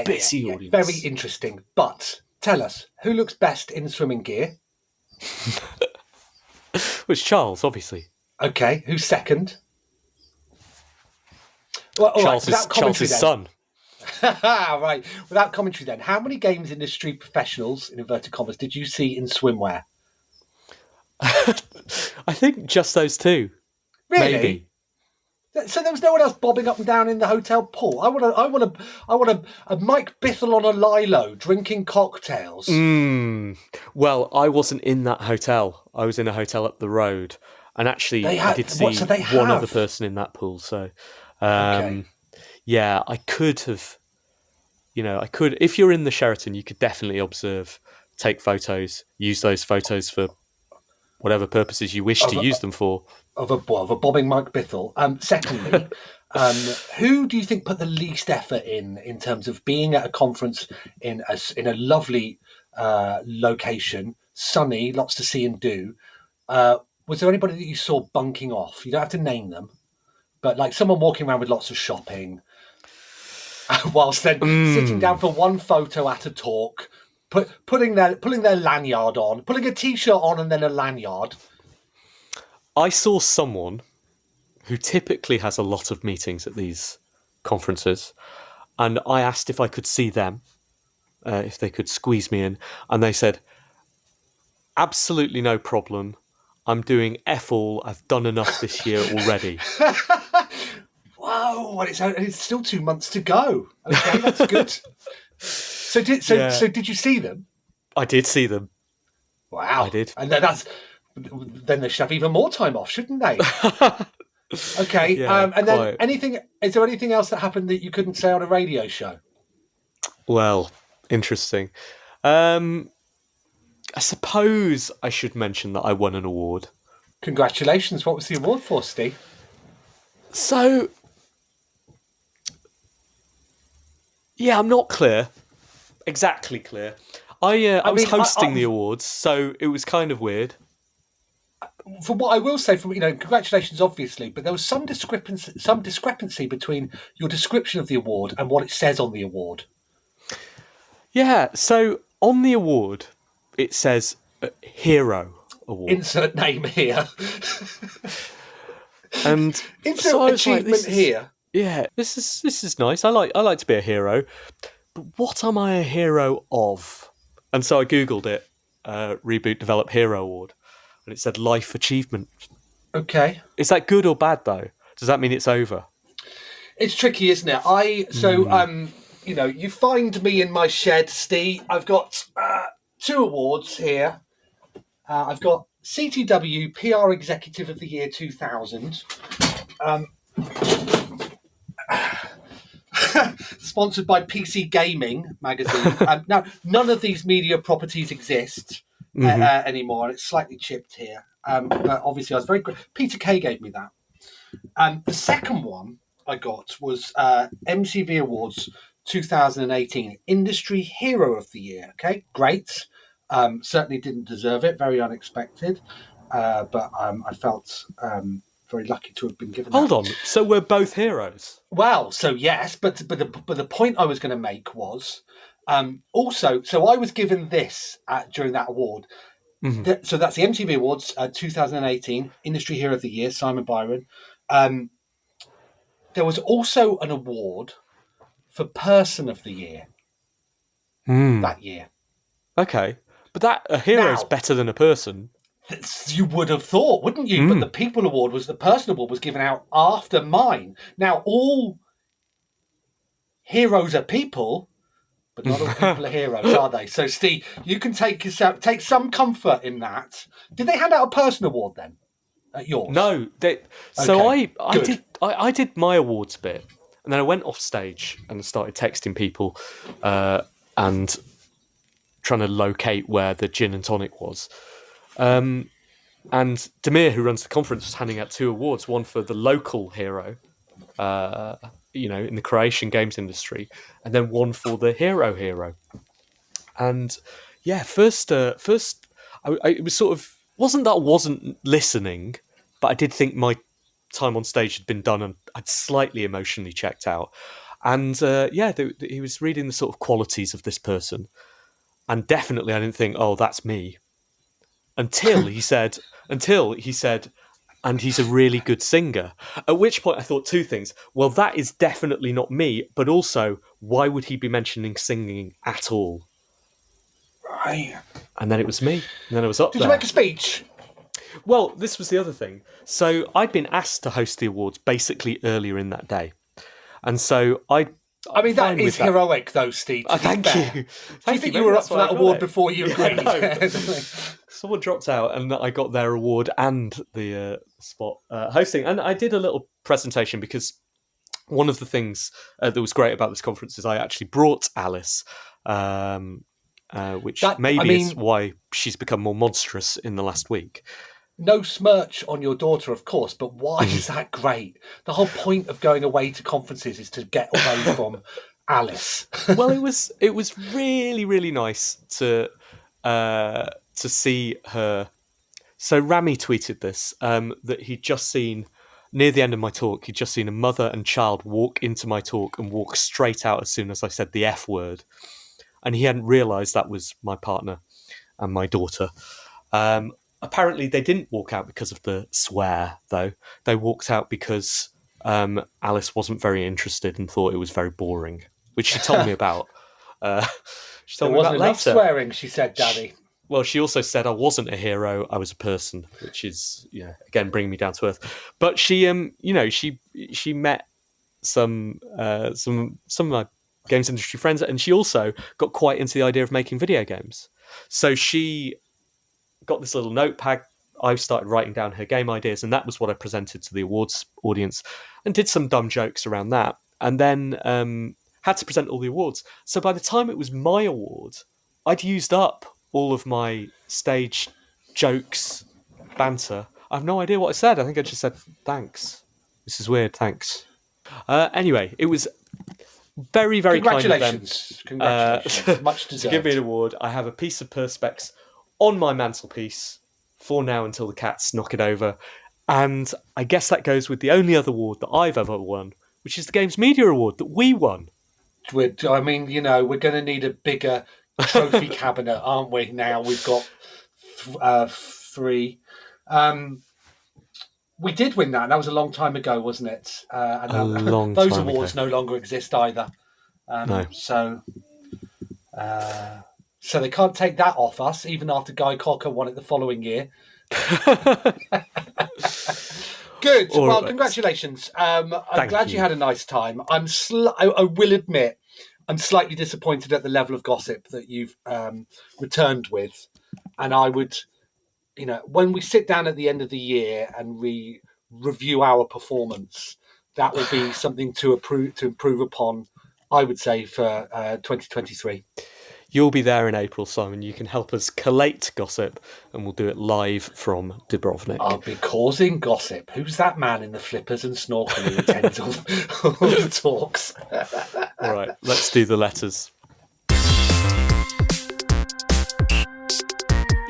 Busy audience. Very interesting. But tell us, who looks best in swimming gear? It's Charles, obviously. Okay, who's second? Well, Charles' son. Right. Without commentary then, how many games industry professionals, in inverted commas, did you see in swimwear? I think just those 2. Really? Maybe. So there was no one else bobbing up and down in the hotel pool. I want a Mike Bithell on a lilo drinking cocktails. Well, I wasn't in that hotel. I was in a hotel up the road, and actually, I did see one other person in that pool. So, okay. Yeah, I could have. If you're in the Sheraton, you could definitely observe, take photos, use those photos for whatever purposes you wish to use them for. Of a bobbing Mike Bithell. Secondly, who do you think put the least effort in terms of being at a conference in a lovely location, sunny, lots to see and do? Was there anybody that you saw bunking off? You don't have to name them, but like someone walking around with lots of shopping, whilst then sitting down for one photo at a talk, pulling their lanyard on, putting a t-shirt on and then a lanyard. I saw someone who typically has a lot of meetings at these conferences, and I asked if I could see them, if they could squeeze me in, and they said, absolutely no problem. I'm doing F all. I've done enough this year already. Whoa, it's still 2 months to go. Okay, that's good. So did you see them? I did see them. Wow. I did. And then they should have even more time off, shouldn't they? Okay. Yeah, and then is there anything else that happened that you couldn't say on a radio show? Well, interesting. I suppose I should mention that I won an award. Congratulations. What was the award for, Steve? So, yeah, I'm not exactly clear. I was hosting the awards, so it was kind of weird. From what I will say, congratulations, obviously, but there was some discrepancy between your description of the award and what it says on the award. Yeah, so on the award, it says Hero Award. Insert name here. And insert achievement here. Yeah, this is nice. I like to be a hero, but what am I a hero of? And so I googled it, Reboot Develop Hero Award. And it said life achievement. Okay. Is that good or bad, though? Does that mean it's over? It's tricky, isn't it? You find me in my shed, Steve. I've got 2 awards here. I've got CTW PR Executive of the Year 2000. Sponsored by PC Gaming magazine. Now, none of these media properties exist anymore, and it's slightly chipped here. But obviously, I was very grateful. Peter Kay gave me that. The second one I got was MTV Awards 2018 Industry Hero of the Year. Okay, great. Certainly didn't deserve it. Very unexpected. But I felt very lucky to have been given that. Hold on. So we're both heroes? Well, so yes, but the point I was going to make was also, so I was given this during that award. So that's the MTV Awards 2018 Industry Hero of the Year, Simon Byron. There was also an award for Person of the Year that year. Okay. But a hero's better than a person. You would have thought, wouldn't you? But the People Award the Person Award was given out after mine. Now, all heroes are people, but not all people are heroes, are they? So, Steve, you can take some comfort in that.Id they hand out a Person Award then at yours? No. So I did my awards bit, and then I went off stage and started texting people and trying to locate where the gin and tonic was. And Demir, who runs the conference, was handing out 2 awards, one for the local hero, in the Croatian games industry, and then one for the hero. And yeah, first, it was sort of, wasn't that I wasn't listening, but I did think my time on stage had been done and I'd slightly emotionally checked out. And he was reading the sort of qualities of this person. And definitely I didn't think, oh, that's me. Until he said, and he's a really good singer. At which point I thought 2 things. Well, that is definitely not me, but also, why would he be mentioning singing at all? Right. And then it was me. And then I was up there. Did you make a speech? Well, this was the other thing. So I'd been asked to host the awards basically earlier in that day. And so that is heroic, though, Steve. Thank you. Do you think you were up for that award before you agreed? No. Someone dropped out, and I got their award and the spot hosting. And I did a little presentation because one of the things that was great about this conference is I actually brought Alice, which is why she's become more monstrous in the last week. No smirch on your daughter, of course, but why is that great? The whole point of going away to conferences is to get away from Alice. Well, it was really, really nice to see her. So Rami tweeted this, that he'd just seen, near the end of my talk, he'd just seen a mother and child walk into my talk and walk straight out as soon as I said the F word. And he hadn't realised that was my partner and my daughter. Apparently they didn't walk out because of the swear, though. They walked out because Alice wasn't very interested and thought it was very boring, which she told me about. She told me about enough later. Swearing, she said, Daddy. Well, she also said I wasn't a hero, I was a person, which is, again, bringing me down to earth. But she, she met some of my games industry friends, and she also got quite into the idea of making video games. So she got this little notepad. I started writing down her game ideas, and that was what I presented to the awards audience, and did some dumb jokes around that, and then had to present all the awards. So by the time it was my award, I'd used up all of my stage jokes, banter. I have no idea what I said. I think I just said, thanks. This is weird, thanks. Anyway, it was very, very kind of them. Congratulations. Much deserved. To give me an award. I have a piece of Perspex on my mantelpiece for now until the cats knock it over. And I guess that goes with the only other award that I've ever won, which is the Games Media Award that we won. We're going to need a bigger trophy cabinet, aren't we? Now we've got 3. We did win that. That was a long time ago, wasn't it? And those awards no longer exist either. No. So they can't take that off us, even after Guy Cocker won it the following year. Good. Well, congratulations. I'm glad you had a nice time. I will admit, I'm slightly disappointed at the level of gossip that you've returned with, and I would when we sit down at the end of the year and we review our performance, that will be something to improve upon, I would say, for 2023. You'll be there in April, Simon. You can help us collate gossip, and we'll do it live from Dubrovnik. I'll be causing gossip. Who's that man in the flippers and snorkel who attends all the talks? All right, let's do the letters.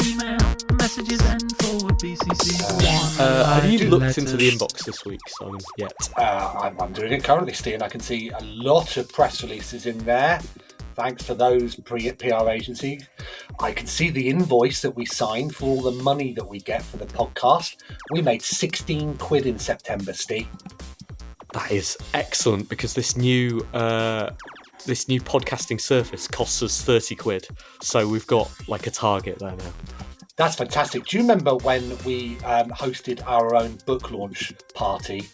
Email, messages, and forward BCC. Have you looked into the inbox this week, Simon, yet? I'm doing it currently, Steve, and I can see a lot of press releases in there. Thanks for those PR agencies. I can see the invoice that we signed for all the money that we get for the podcast. We made 16 quid in September, Steve. That is excellent, because this new podcasting service costs us 30 quid. So we've got like a target there now. That's fantastic. Do you remember when we hosted our own book launch party?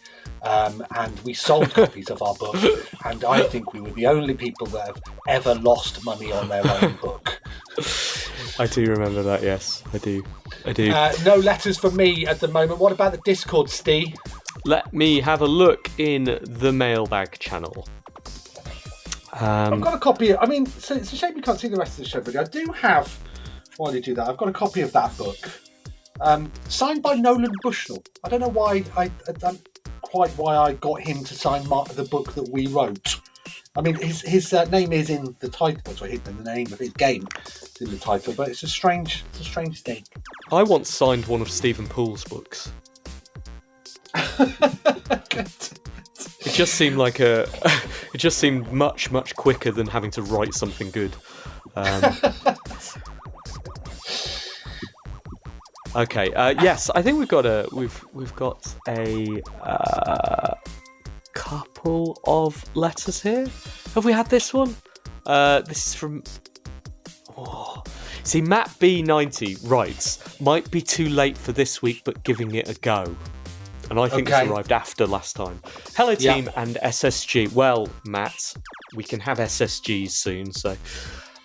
And we sold copies of our book, and I think we were the only people that have ever lost money on their own book. I do remember that, yes, I do. No letters from me at the moment. What about the Discord, Steve? Let me have a look in the mailbag channel. I've got a copy. It's a shame you can't see the rest of the show, but I do have, while you do that, I've got a copy of that book, signed by Nolan Bushnell. I don't know why why I got him to sign the book that we wrote. His name is in the title, so the name of his game is in the title, but it's a strange thing. I once signed one of Stephen Poole's books. It just seemed it just seemed much quicker than having to write something good. Okay. Yes, I think we've got a couple of letters here. Have we had this one? This is from. See, Matt B90 writes, "Might be too late for this week, but giving it a go." And I think it's arrived after last time. Hello, team, and SSG. Well, Matt, we can have SSGs soon, so.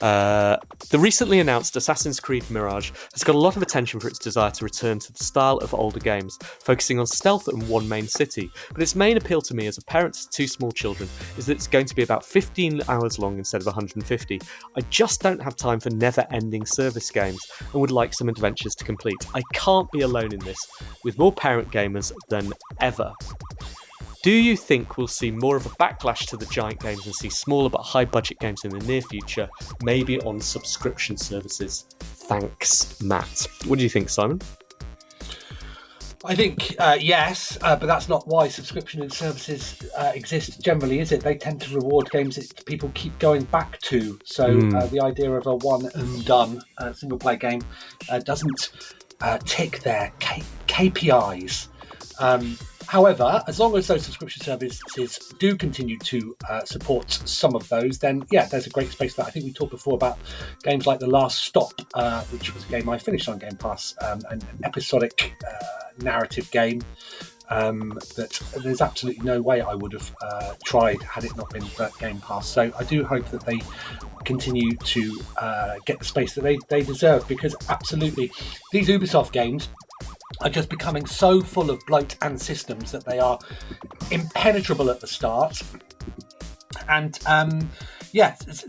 The recently announced Assassin's Creed Mirage has got a lot of attention for its desire to return to the style of older games, focusing on stealth and one main city, but its main appeal to me as a parent to two small children is that it's going to be about 15 hours long instead of 150. I just don't have time for never-ending service games and would like some adventures to complete. I can't be alone in this, with more parent gamers than ever. Do you think we'll see more of a backlash to the giant games and see smaller but high-budget games in the near future, maybe on subscription services? Thanks, Matt. What do you think, Simon? I think yes, but that's not why subscription services exist generally, is it? They tend to reward games that people keep going back to. So the idea of a one and done single-player game doesn't tick their KPIs. However, as long as those subscription services do continue to support some of those, then there's a great space for that. I think we talked before about games like The Last Stop, which was a game I finished on Game Pass, an episodic narrative game that there's absolutely no way I would have tried had it not been for Game Pass. So I do hope that they continue to get the space that they deserve, because absolutely these Ubisoft games are just becoming so full of bloat and systems that they are impenetrable at the start, and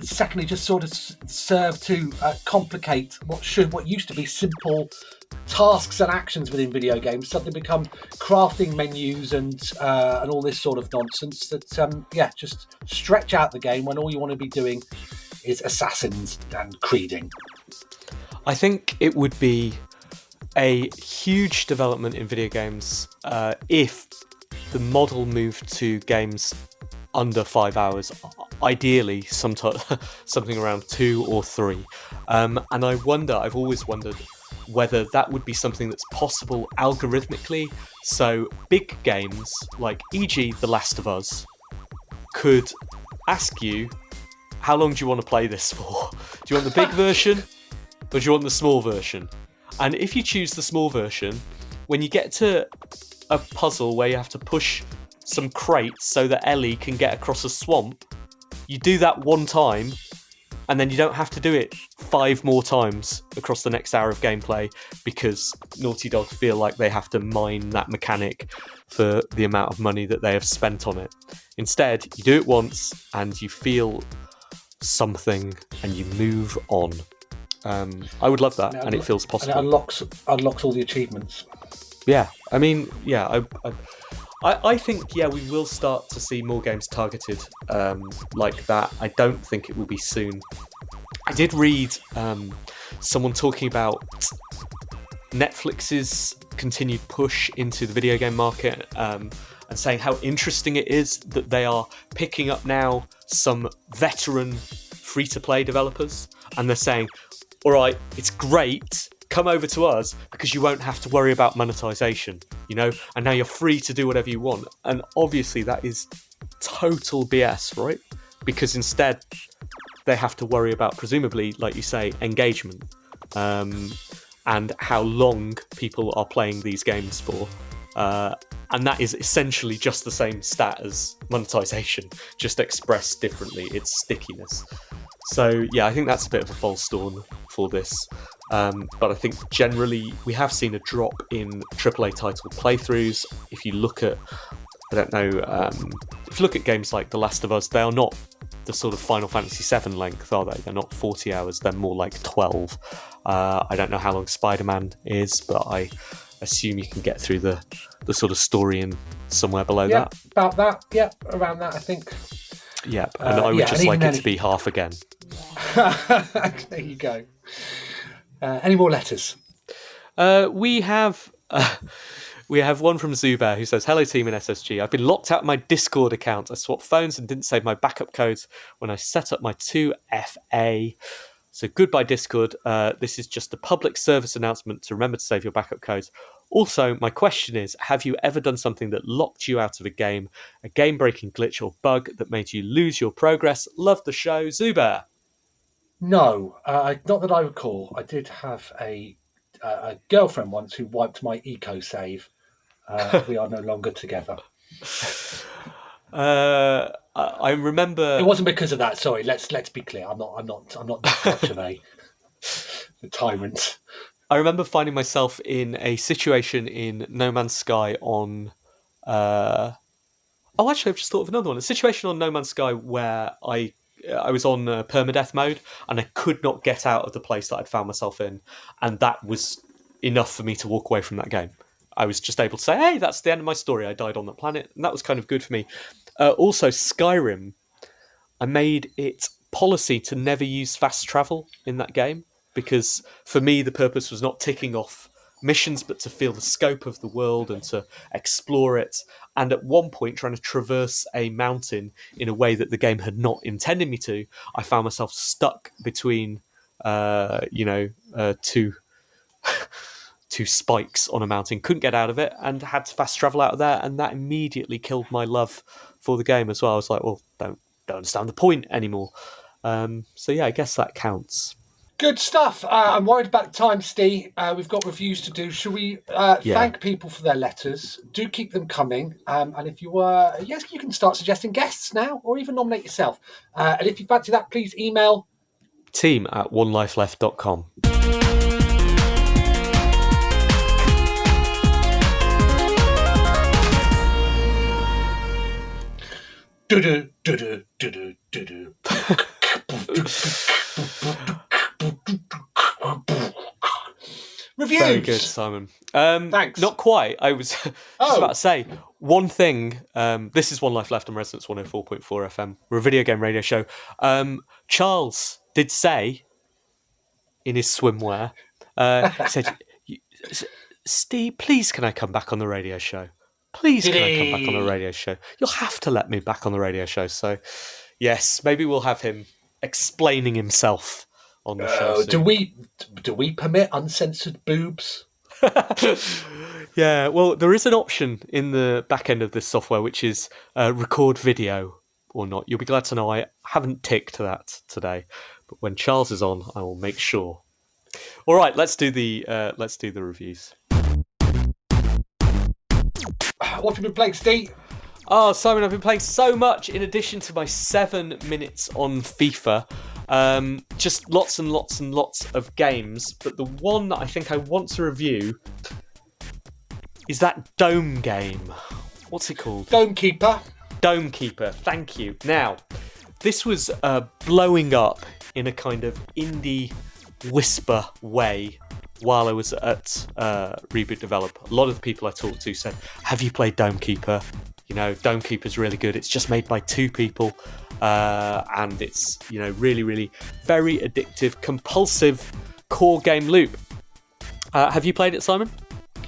secondly, just sort of serve to complicate what used to be simple tasks and actions within video games. Suddenly become crafting menus and all this sort of nonsense that just stretch out the game when all you want to be doing is assassins and creeding. I think it would be a huge development in video games if the model moved to games under 5 hours, ideally something around 2 or 3. And I've always wondered whether that would be something that's possible algorithmically. So big games like e.g. The Last of Us could ask you, how long do you want to play this for? Do you want the big version or do you want the small version? And if you choose the small version, when you get to a puzzle where you have to push some crates so that Ellie can get across a swamp, you do that one time and then you don't have to do it 5 more times across the next hour of gameplay because Naughty Dog feel like they have to mine that mechanic for the amount of money that they have spent on it. Instead, you do it once and you feel something and you move on. I would love that, and it feels possible. And it unlocks all the achievements. Yeah, I mean, yeah, I think, yeah, we will start to see more games targeted like that. I don't think it will be soon. I did read someone talking about Netflix's continued push into the video game market and saying how interesting it is that they are picking up now some veteran free-to-play developers, and they're saying, all right, it's great, come over to us because you won't have to worry about monetization, you know, and now you're free to do whatever you want. And obviously that is total BS, right? Because instead they have to worry about, presumably, like you say, engagement, and how long people are playing these games for. And that is essentially just the same stat as monetization, just expressed differently. It's stickiness. So yeah, I think that's a bit of a false dawn for this. But I think generally we have seen a drop in AAA title playthroughs. If you look at, I don't know, if you look at games like The Last of Us, they are not the sort of Final Fantasy VII length, are they? They're not 40 hours, they're more like 12. I don't know how long Spider-Man is, but I assume you can get through the sort of story in somewhere below that. About that, yeah, around that, I think. Yep, and I would just like it to be half again. There you go. Any more letters? We have one from Zubair who says, "Hello team in SSG. I've been locked out of my Discord account. I swapped phones and didn't save my backup codes when I set up my 2FA. So goodbye Discord. This is just a public service announcement to remember to save your backup codes. Also, my question is, have you ever done something that locked you out of a game-breaking glitch or bug that made you lose your progress? Love the show, Zubair." No, not that I recall. I did have a girlfriend once who wiped my eco save. We are no longer together. I remember it wasn't because of that. Sorry, let's be clear. I'm not that much of a tyrant. I remember finding myself in a situation in No Man's Sky on. Actually, I've just thought of another one. A situation on No Man's Sky where I was on permadeath mode and I could not get out of the place that I'd found myself in, and that was enough for me to walk away from that game. I was just able to say, hey, that's the end of my story. I died on that planet, and that was kind of good for me. Also, Skyrim, I made it policy to never use fast travel in that game, because for me the purpose was not ticking off missions but to feel the scope of the world and to explore it. And at one point, trying to traverse a mountain in a way that the game had not intended me to, I found myself stuck between two spikes on a mountain, couldn't get out of it, and had to fast travel out of there, and that immediately killed my love for the game as well. I was like, well, don't understand the point anymore. So yeah, I guess that counts. Good stuff. I'm worried about time, Steve. We've got reviews to do. Should we thank people for their letters? Do keep them coming. And if you you can start suggesting guests now, or even nominate yourself. And if you fancy that, please email team@onelifeleft.com. Reviews. Very good, Simon. Thanks. Not quite. I was just about to say one thing. This is One Life Left on Resonance 104.4 FM. We're a video game radio show. Charles did say in his swimwear, he said, "Steve, please can I come back on the radio show? Please can I come back on the radio show? You'll have to let me back on the radio show." So yes, maybe we'll have him explaining himself on the show soon. Do we permit uncensored boobs? Yeah, well, there is an option in the back end of this software which is record video or not. You'll be glad to know I haven't ticked that today, but when Charles is on, I will make sure. All right, let's do the reviews. What have you been playing, Steve? Oh, Simon, I've been playing so much in addition to my 7 minutes on FIFA. Just lots and lots and lots of games, but the one that I think I want to review is that Dome game. What's it called? Dome Keeper. Dome Keeper, thank you. Now, this was blowing up in a kind of indie whisper way while I was at Reboot Develop. A lot of the people I talked to said, have you played Dome Keeper? You know, Dome Keeper's really good. It's just made by 2 people. And it's, you know, really, really very addictive, compulsive core game loop. Have you played it, Simon?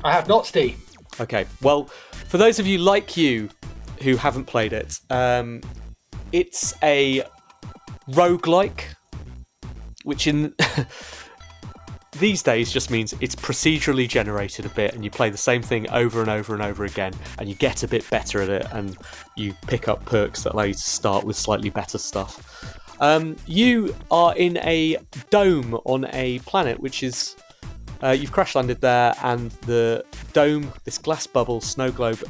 I have not, Steve. Okay, well, for those of you like you who haven't played it, it's a roguelike, which in these days just means it's procedurally generated a bit, and you play the same thing over and over and over again, and you get a bit better at it, and you pick up perks that allow you to start with slightly better stuff. You are in a dome on a planet, which is you've crash landed there, and the dome, this glass bubble snow globe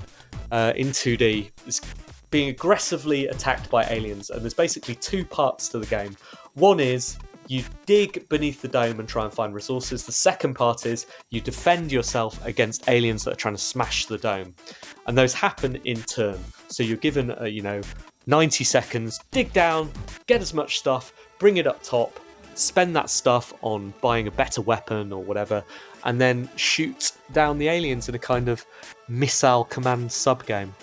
in 2D, is being aggressively attacked by aliens, and there's basically 2 parts to the game. One is you dig beneath the dome and try and find resources. The second part is you defend yourself against aliens that are trying to smash the dome, and those happen in turn. So you're given 90 seconds, dig down, get as much stuff, bring it up top, spend that stuff on buying a better weapon or whatever, and then shoot down the aliens in a kind of missile command sub-game.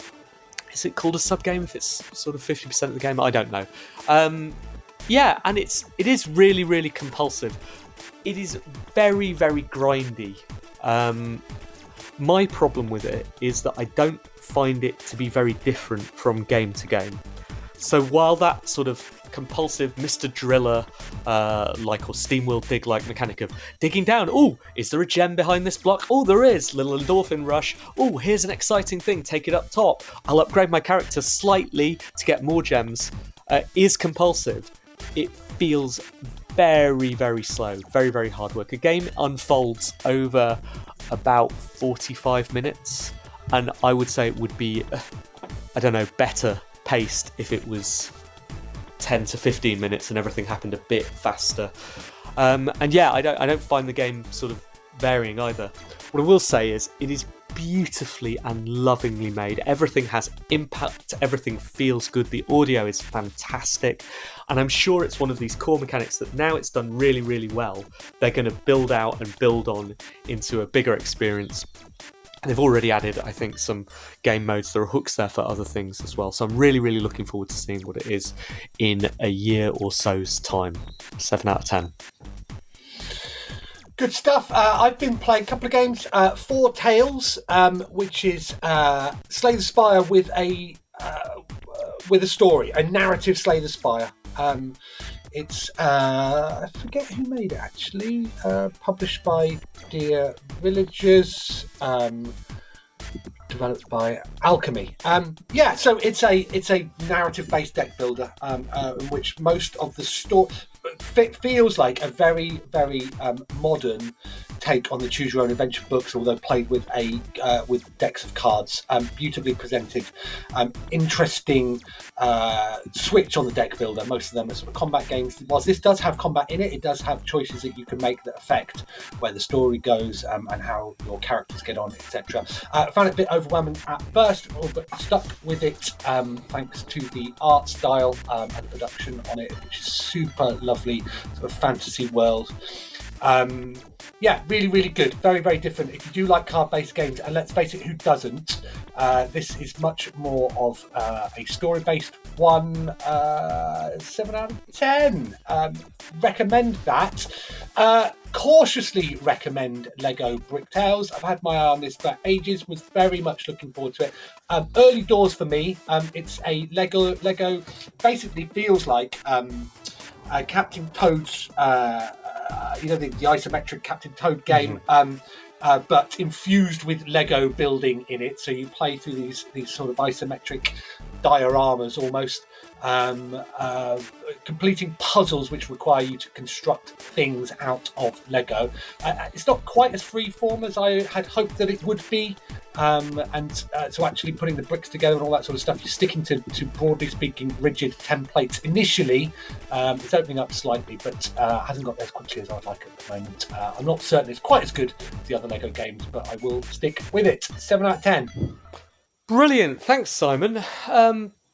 Is it called a sub-game if it's sort of 50% of the game? I don't know. Yeah, and it is really, really compulsive. It is very, very grindy. My problem with it is that I don't find it to be very different from game to game. So while that sort of compulsive Mr. Driller or Steam Wheel Dig like mechanic of digging down, oh, is there a gem behind this block? Oh, there is, little endorphin rush. Oh, here's an exciting thing, take it up top. I'll upgrade my character slightly to get more gems, is compulsive. It feels very, very slow, very, very hard work. A game unfolds over about 45 minutes, and I would say it would be, better paced if it was 10 to 15 minutes and everything happened a bit faster. And yeah, I don't find the game sort of varying either. What I will say is it is beautifully and lovingly made. Everything has impact, everything feels good, the audio is fantastic, and I'm sure it's one of these core mechanics that now it's done really, really well, they're going to build out and build on into a bigger experience. And they've already added, I think, some game modes. There are hooks there for other things as well. So I'm really, really looking forward to seeing what it is in a year or so's time. 7 out of 10. Good stuff. I've been playing a couple of games. Foretales, which is Slay the Spire with a story, a narrative Slay the Spire. It's I forget who made it actually. Published by Dear Villagers. Developed by Alchemy. So it's a narrative-based deck builder in which most of the story feels like a very, very modern take on the Choose Your Own Adventure books, although played with with decks of cards. Beautifully presented, interesting switch on the deck builder. Most of them are sort of combat games. Whilst this does have combat in it, it does have choices that you can make that affect where the story goes and how your characters get on, etc. I found it a bit overwhelming at first, but stuck with it thanks to the art style and the production on it, which is super lovely, sort of fantasy world. Really, really good. Very, very different. If you do like card-based games, and let's face it, who doesn't? This is much more of a story-based one. 7 out of 10. Recommend that. Cautiously recommend Lego Bricktales. I've had my eye on this for ages. Was very much looking forward to it. Early doors for me. It's a Lego. Basically feels like Captain Toad's. The isometric Captain Toad game, but infused with Lego building in it. So you play through these sort of isometric dioramas almost, completing puzzles which require you to construct things out of Lego. It's not quite as freeform as I had hoped that it would be, So actually putting the bricks together and all that sort of stuff, you're sticking to broadly speaking, rigid templates initially. It's opening up slightly, but hasn't got there as quickly as I'd like at the moment. I'm not certain it's quite as good as the other Lego games, but I will stick with it. 7 out of 10. Brilliant. Thanks, Simon.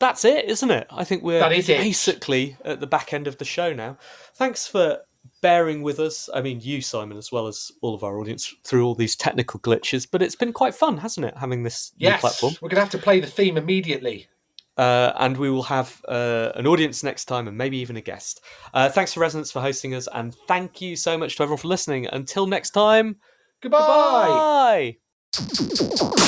That's it, isn't it? I think we're basically at the back end of the show now. Thanks for bearing with us. I mean, you, Simon, as well as all of our audience through all these technical glitches. But it's been quite fun, hasn't it, having this new platform? We're going to have to play the theme immediately. And we will have an audience next time and maybe even a guest. Thanks to Resonance for hosting us. And thank you so much to everyone for listening. Until next time, Goodbye. Goodbye.